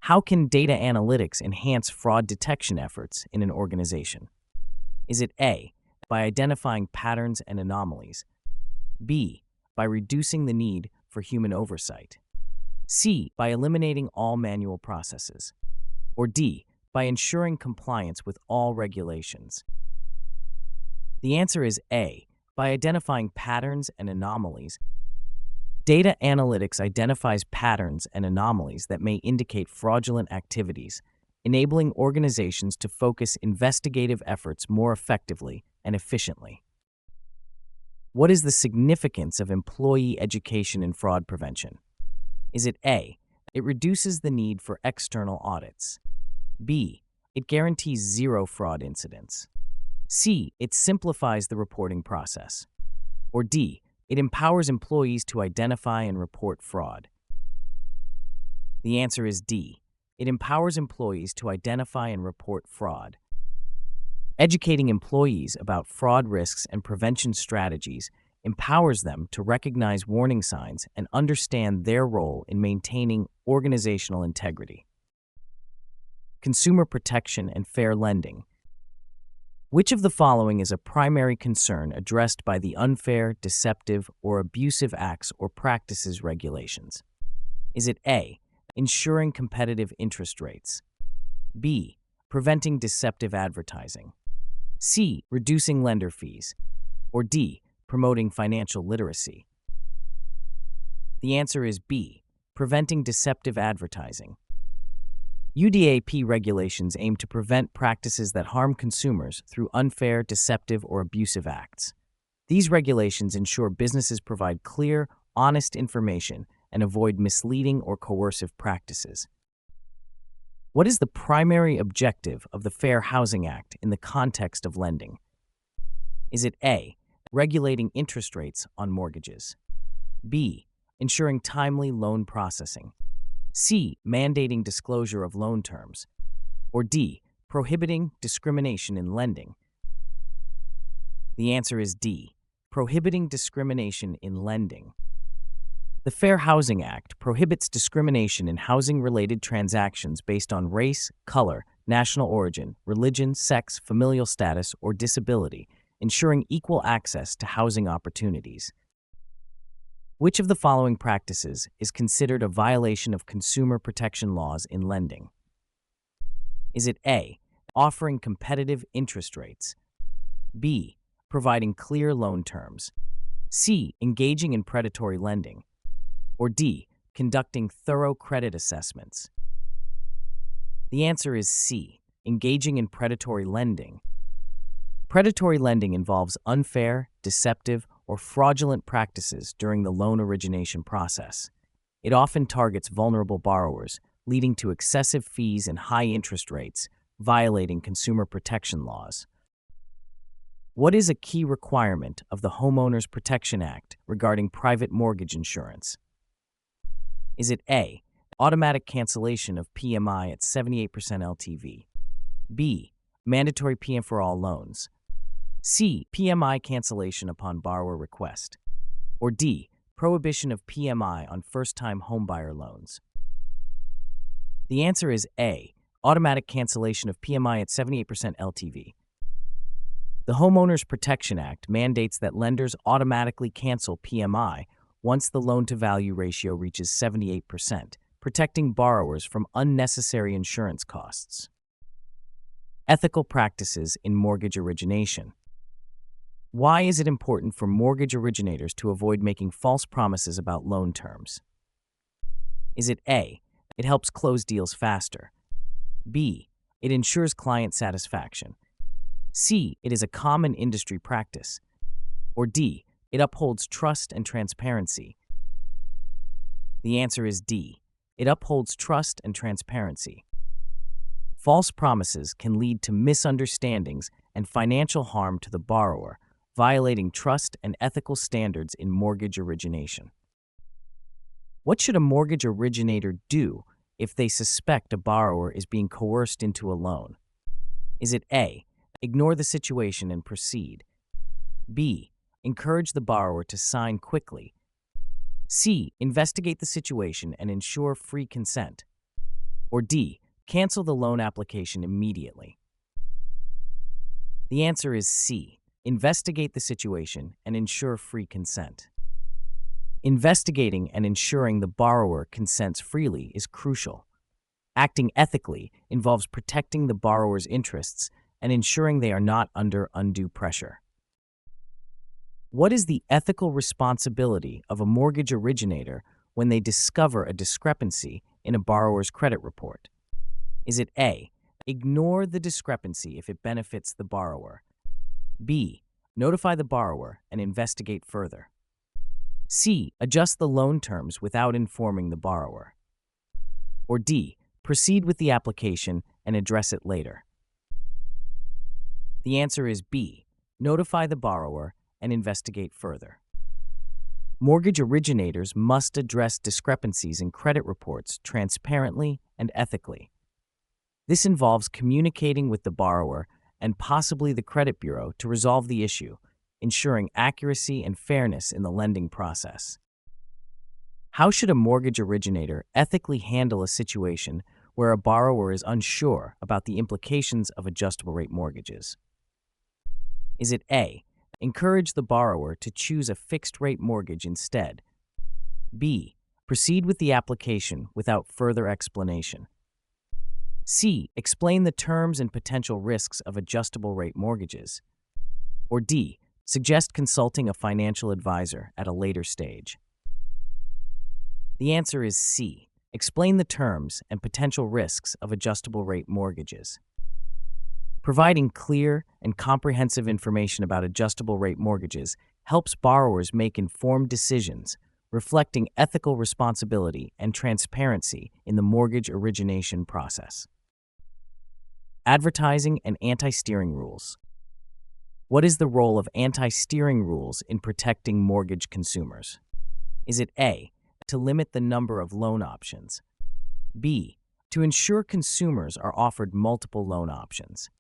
Speaker 2: How can data analytics enhance fraud detection efforts in an organization? Is it A, by identifying patterns and anomalies? B, by reducing the need for human oversight? C, by eliminating all manual processes? Or D, by ensuring compliance with all regulations? The answer is A, by identifying patterns and anomalies. Data analytics identifies patterns and anomalies that may indicate fraudulent activities, enabling organizations to focus investigative efforts more effectively and efficiently. What is the significance of employee education in fraud prevention? Is it A, it reduces the need for external audits? B, it guarantees zero fraud incidents? C, it simplifies the reporting process? Or D, It empowers employees to identify and report fraud. The answer is D. It empowers employees to identify and report fraud. Educating employees about fraud risks and prevention strategies empowers them to recognize warning signs and understand their role in maintaining organizational integrity. Consumer protection and fair lending. Which of the following is a primary concern addressed by the Unfair, Deceptive, or Abusive Acts or Practices regulations? Is it A, ensuring competitive interest rates, B, preventing deceptive advertising, C, reducing lender fees, or D, promoting financial literacy? The answer is B, preventing deceptive advertising. UDAP regulations aim to prevent practices that harm consumers through unfair, deceptive, or abusive acts. These regulations ensure businesses provide clear, honest information and avoid misleading or coercive practices. What is the primary objective of the Fair Housing Act in the context of lending? Is it A, regulating interest rates on mortgages, B, ensuring timely loan processing, C, mandating disclosure of loan terms, or D, prohibiting discrimination in lending? The answer is D, prohibiting discrimination in lending. The Fair Housing Act prohibits discrimination in housing-related transactions based on race, color, national origin, religion, sex, familial status, or disability, ensuring equal access to housing opportunities. Which of the following practices is considered a violation of consumer protection laws in lending? Is it A, offering competitive interest rates, B, providing clear loan terms, C, engaging in predatory lending, or D, conducting thorough credit assessments? The answer is C, engaging in predatory lending. Predatory lending involves unfair, deceptive, or fraudulent practices during the loan origination process. It often targets vulnerable borrowers, leading to excessive fees and high interest rates, violating consumer protection laws. What is a key requirement of the Homeowners Protection Act regarding private mortgage insurance? Is it A, automatic cancellation of PMI at 78% LTV, B, mandatory PM for all loans, C, PMI cancellation upon borrower request, or D, prohibition of PMI on first-time homebuyer loans? The answer is A, automatic cancellation of PMI at 78% LTV. The Homeowners Protection Act mandates that lenders automatically cancel PMI once the loan-to-value ratio reaches 78%, protecting borrowers from unnecessary insurance costs. Ethical practices in mortgage origination. Why is it important for mortgage originators to avoid making false promises about loan terms? Is it A, it helps close deals faster, B, it ensures client satisfaction, C, it is a common industry practice, or D, it upholds trust and transparency? The answer is D, it upholds trust and transparency. False promises can lead to misunderstandings and financial harm to the borrower, violating trust and ethical standards in mortgage origination. What should a mortgage originator do if they suspect a borrower is being coerced into a loan? Is it A, ignore the situation and proceed, B, encourage the borrower to sign quickly, C, investigate the situation and ensure free consent, or D, cancel the loan application immediately? The answer is C, investigate the situation and ensure free consent. Investigating and ensuring the borrower consents freely is crucial. Acting ethically involves protecting the borrower's interests and ensuring they are not under undue pressure. What is the ethical responsibility of a mortgage originator when they discover a discrepancy in a borrower's credit report? Is it A, ignore the discrepancy if it benefits the borrower, B, notify the borrower and investigate further, C, adjust the loan terms without informing the borrower, or D, proceed with the application and address it later? The answer is B, notify the borrower and investigate further. Mortgage originators must address discrepancies in credit reports transparently and ethically. This involves communicating with the borrower and possibly the credit bureau to resolve the issue, ensuring accuracy and fairness in the lending process. How should a mortgage originator ethically handle a situation where a borrower is unsure about the implications of adjustable-rate mortgages? Is it A, encourage the borrower to choose a fixed-rate mortgage instead? B, proceed with the application without further explanation? C, explain the terms and potential risks of adjustable-rate mortgages? Or D, suggest consulting a financial advisor at a later stage? The answer is C, explain the terms and potential risks of adjustable-rate mortgages. Providing clear and comprehensive information about adjustable-rate mortgages helps borrowers make informed decisions, reflecting ethical responsibility and transparency in the mortgage origination process. Advertising and anti-steering rules. What is the role of anti-steering rules in protecting mortgage consumers? Is it A, to limit the number of loan options? B, to ensure consumers are offered multiple loan options?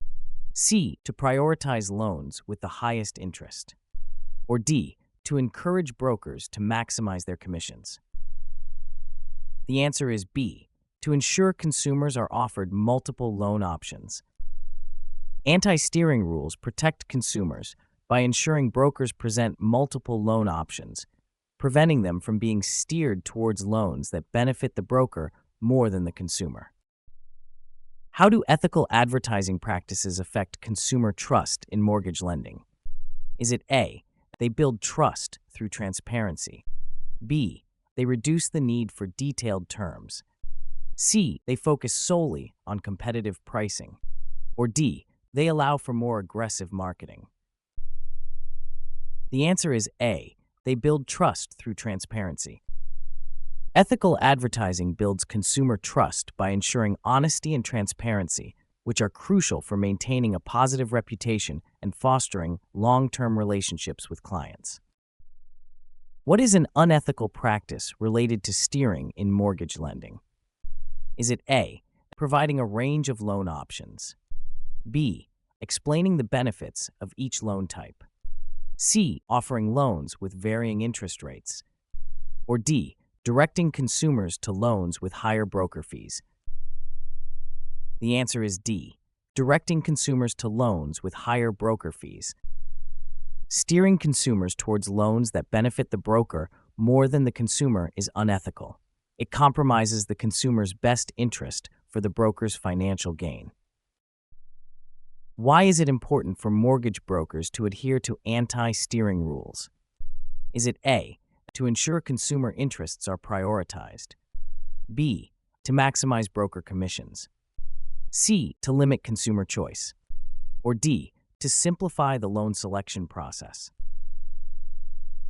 Speaker 2: C, to prioritize loans with the highest interest? Or D, to encourage brokers to maximize their commissions? The answer is B, to ensure consumers are offered multiple loan options. Anti-steering rules protect consumers by ensuring brokers present multiple loan options, preventing them from being steered towards loans that benefit the broker more than the consumer. How do ethical advertising practices affect consumer trust in mortgage lending? Is it A, they build trust through transparency? B, they reduce the need for detailed terms? C, they focus solely on competitive pricing? Or D, they allow for more aggressive marketing? The answer is A, they build trust through transparency. Ethical advertising builds consumer trust by ensuring honesty and transparency, which are crucial for maintaining a positive reputation and fostering long-term relationships with clients. What is an unethical practice related to steering in mortgage lending? Is it A, providing a range of loan options? B, explaining the benefits of each loan type? C, offering loans with varying interest rates? Or D, directing consumers to loans with higher broker fees? The answer is D, directing consumers to loans with higher broker fees. Steering consumers towards loans that benefit the broker more than the consumer is unethical. It compromises the consumer's best interest for the broker's financial gain. Why is it important for mortgage brokers to adhere to anti-steering rules? Is it A, to ensure consumer interests are prioritized? B, to maximize broker commissions? C, to limit consumer choice? Or D, to simplify the loan selection process?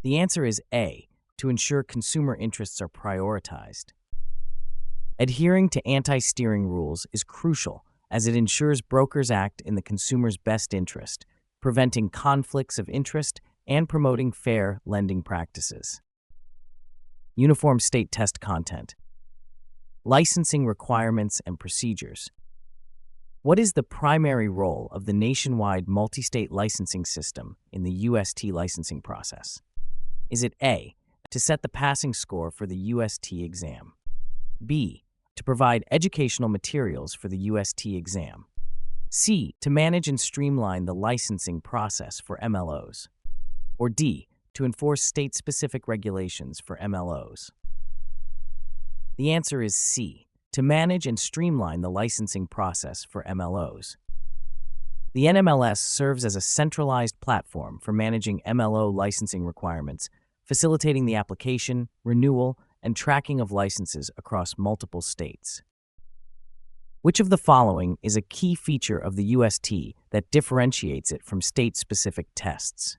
Speaker 2: The answer is A, to ensure consumer interests are prioritized. Adhering to anti-steering rules is crucial as it ensures brokers act in the consumer's best interest, preventing conflicts of interest and promoting fair lending practices. Uniform state test content. Licensing requirements and procedures. What is the primary role of the nationwide multi-state licensing system in the UST licensing process? Is it A, to set the passing score for the UST exam? B, to provide educational materials for the UST exam? C, to manage and streamline the licensing process for MLOs? Or D, to enforce state-specific regulations for MLOs? The answer is C, to manage and streamline the licensing process for MLOs. The NMLS serves as a centralized platform for managing MLO licensing requirements, facilitating the application, renewal, and tracking of licenses across multiple states. Which of the following is a key feature of the UST that differentiates it from state-specific tests?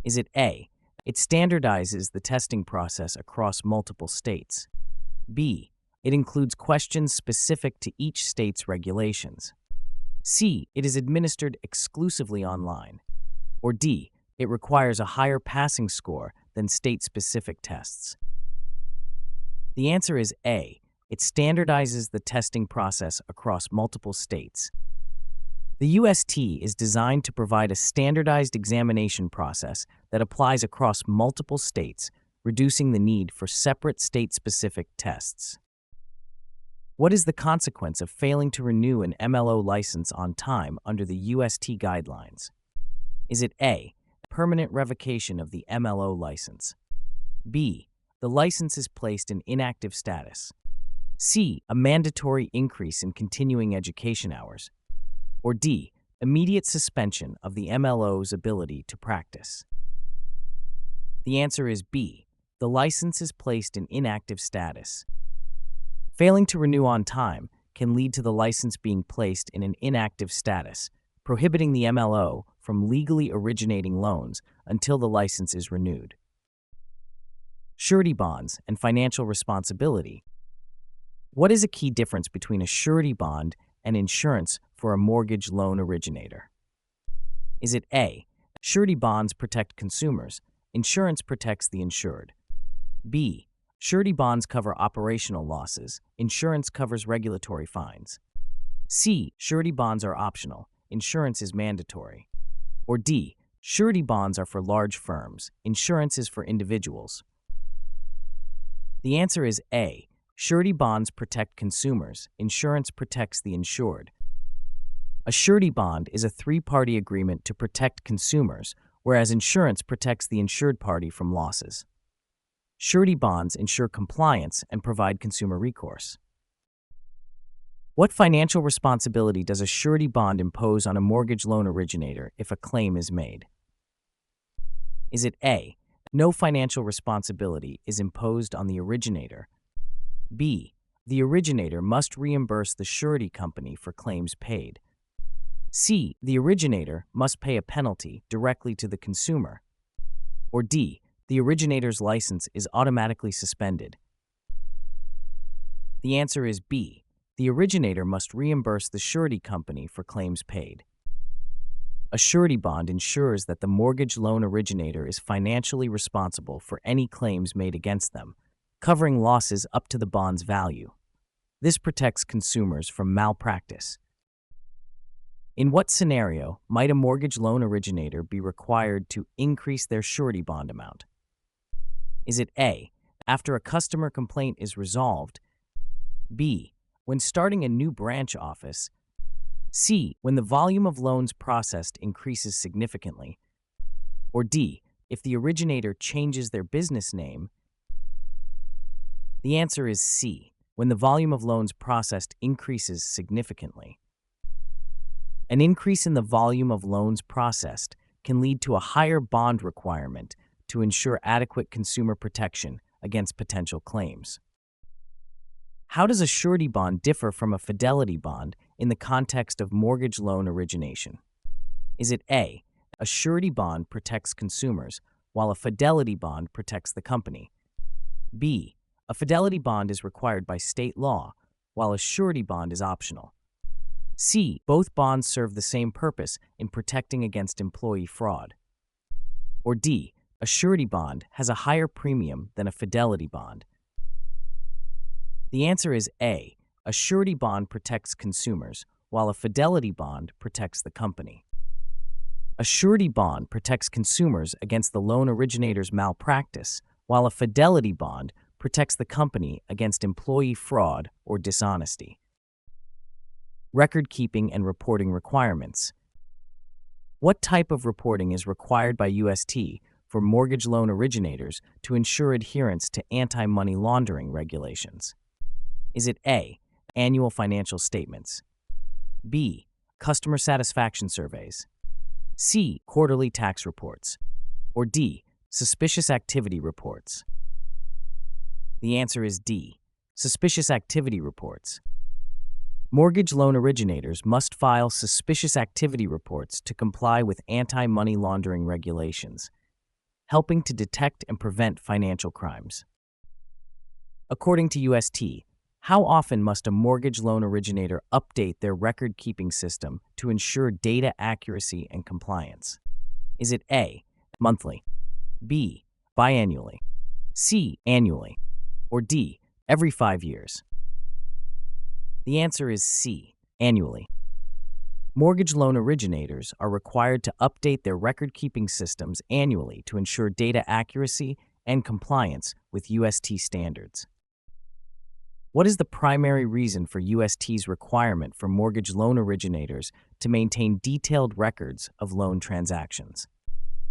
Speaker 2: Is it A, it standardizes the testing process across multiple states? B, it includes questions specific to each state's regulations? C, it is administered exclusively online? Or D, it requires a higher passing score than state-specific tests? The answer is A. It standardizes the testing process across multiple states. The UST is designed to provide a standardized examination process that applies across multiple states, reducing the need for separate state-specific tests. What is the consequence of failing to renew an MLO license on time under the UST guidelines? Is it A. Permanent revocation of the MLO license? B. The license is placed in inactive status? C. A mandatory increase in continuing education hours? Or D. Immediate suspension of the MLO's ability to practice? The answer is B. The license is placed in inactive status. Failing to renew on time can lead to the license being placed in an inactive status, prohibiting the MLO from legally originating loans until the license is renewed. Surety bonds and financial responsibility. What is a key difference between a surety bond and insurance for a mortgage loan originator? Is it A. Surety bonds protect consumers, insurance protects the insured? B. Surety bonds cover operational losses, insurance covers regulatory fines? C. Surety bonds are optional, insurance is mandatory? Or D. Surety bonds are for large firms, insurance is for individuals? The answer is A. Surety bonds protect consumers, insurance protects the insured. A surety bond is a three-party agreement to protect consumers, whereas insurance protects the insured party from losses. Surety bonds ensure compliance and provide consumer recourse. What financial responsibility does a surety bond impose on a mortgage loan originator if a claim is made? Is it A. No financial responsibility is imposed on the originator? B. The originator must reimburse the surety company for claims paid? C. The originator must pay a penalty directly to the consumer? Or D. The originator's license is automatically suspended? The answer is B. The originator must reimburse the surety company for claims paid. A surety bond ensures that the mortgage loan originator is financially responsible for any claims made against them, covering losses up to the bond's value. This protects consumers from malpractice. In what scenario might a mortgage loan originator be required to increase their surety bond amount? Is it A. After a customer complaint is resolved? B. When starting a new branch office? C. When the volume of loans processed increases significantly? Or D. If the originator changes their business name? The answer is C. When the volume of loans processed increases significantly. An increase in the volume of loans processed can lead to a higher bond requirement to ensure adequate consumer protection against potential claims. How does a surety bond differ from a fidelity bond in the context of mortgage loan origination? Is it A. A surety bond protects consumers, while a fidelity bond protects the company? B. A fidelity bond is required by state law, while a surety bond is optional? C. Both bonds serve the same purpose in protecting against employee fraud? Or D. A surety bond has a higher premium than a fidelity bond? The answer is A. A surety bond protects consumers, while a fidelity bond protects the company. A surety bond protects consumers against the loan originator's malpractice, while a fidelity bond protects the company against employee fraud or dishonesty. Record-keeping and reporting requirements. What type of reporting is required by UST for mortgage loan originators to ensure adherence to anti-money laundering regulations? Is it A. Annual financial statements? B. Customer satisfaction surveys? C. Quarterly tax reports? Or D. Suspicious activity reports? The answer is D. Suspicious activity reports. Mortgage loan originators must file suspicious activity reports to comply with anti-money laundering regulations, helping to detect and prevent financial crimes. According to UST, how often must a mortgage loan originator update their record-keeping system to ensure data accuracy and compliance? Is it A. Monthly? B. biannually, C, annually, or D, every 5 years? The answer is C, annually. Mortgage loan originators are required to update their record-keeping systems annually to ensure data accuracy and compliance with UST standards. What is the primary reason for UST's requirement for mortgage loan originators to maintain detailed records of loan transactions?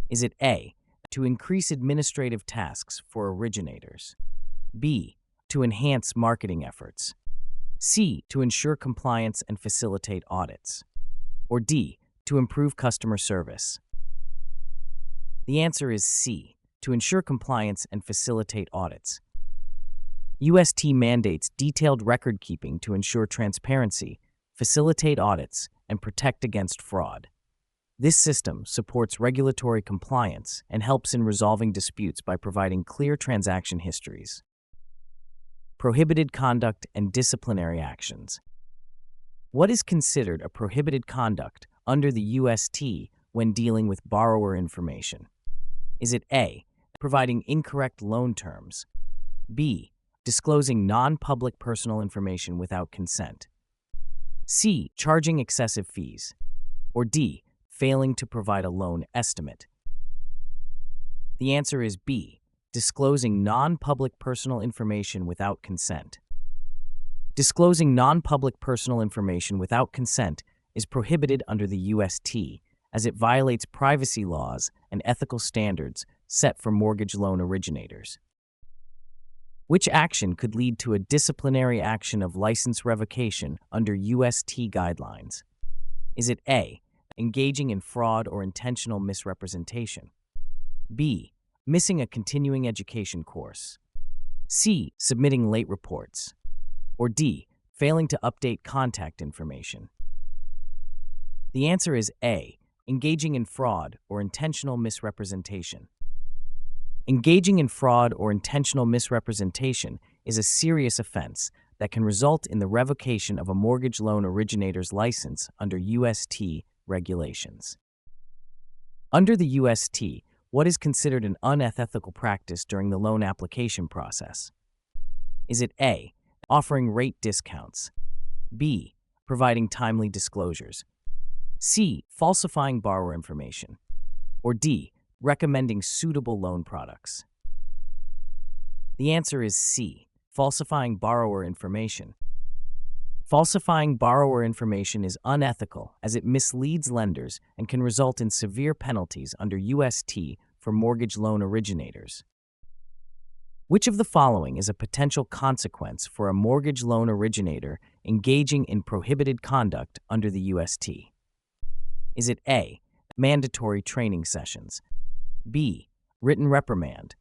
Speaker 2: Is it A, to increase administrative tasks for originators, B, to enhance marketing efforts, C, to ensure compliance and facilitate audits, or D, to improve customer service? The answer is C, to ensure compliance and facilitate audits. UST mandates detailed record keeping to ensure transparency, facilitate audits, and protect against fraud. This system supports regulatory compliance and helps in resolving disputes by providing clear transaction histories. Prohibited conduct and disciplinary actions. What is considered a prohibited conduct under the UST when dealing with borrower information? Is it A, providing incorrect loan terms, B, disclosing non-public personal information without consent, C, charging excessive fees, or D, failing to provide a loan estimate? The answer is B, disclosing non-public personal information without consent. Disclosing non-public personal information without consent is prohibited under the UST as it violates privacy laws and ethical standards set for mortgage loan originators. Which action could lead to a disciplinary action of license revocation under UST guidelines? Is it A, engaging in fraud or intentional misrepresentation, B, missing a continuing education course, C, submitting late reports, or D, failing to update contact information? The answer is A, engaging in fraud or intentional misrepresentation. Engaging in fraud or intentional misrepresentation is a serious offense that can result in the revocation of a mortgage loan originator's license under UST regulations. Under the UST, what is considered an unethical practice during the loan application process? Is it A, offering rate discounts, B, providing timely disclosures, C, falsifying borrower information, or D, recommending suitable loan products? The answer is C, falsifying borrower information. Falsifying borrower information is unethical as it misleads lenders and can result in severe penalties under UST for mortgage loan originators. Which of the following is a potential consequence for a mortgage loan originator engaging in prohibited conduct under the UST? Is it A, mandatory training sessions, B, written reprimand,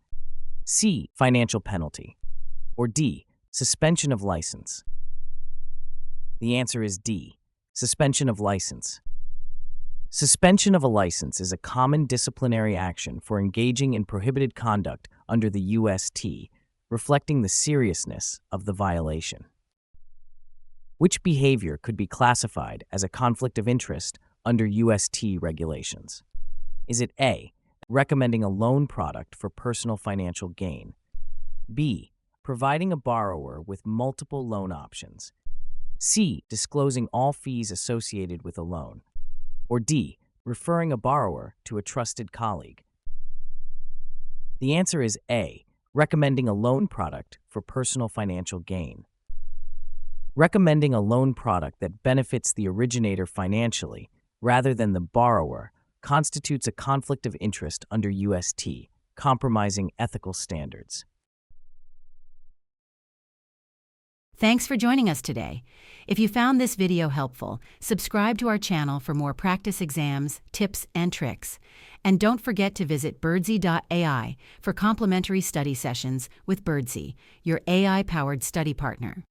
Speaker 2: C, financial penalty, or D, suspension of license? The answer is D, suspension of license. Suspension of a license is a common disciplinary action for engaging in prohibited conduct under the UST, reflecting the seriousness of the violation. Which behavior could be classified as a conflict of interest under UST regulations? Is it A, recommending a loan product for personal financial gain, B, providing a borrower with multiple loan options, C, disclosing all fees associated with a loan, or D, referring a borrower to a trusted colleague? The answer is A, recommending a loan product for personal financial gain. Recommending a loan product that benefits the originator financially rather than the borrower constitutes a conflict of interest under UST, compromising ethical standards.
Speaker 1: Thanks for joining us today. If you found this video helpful, subscribe to our channel for more practice exams, tips, and tricks. And don't forget to visit birdsy.ai for complimentary study sessions with Birdsy, your AI-powered study partner.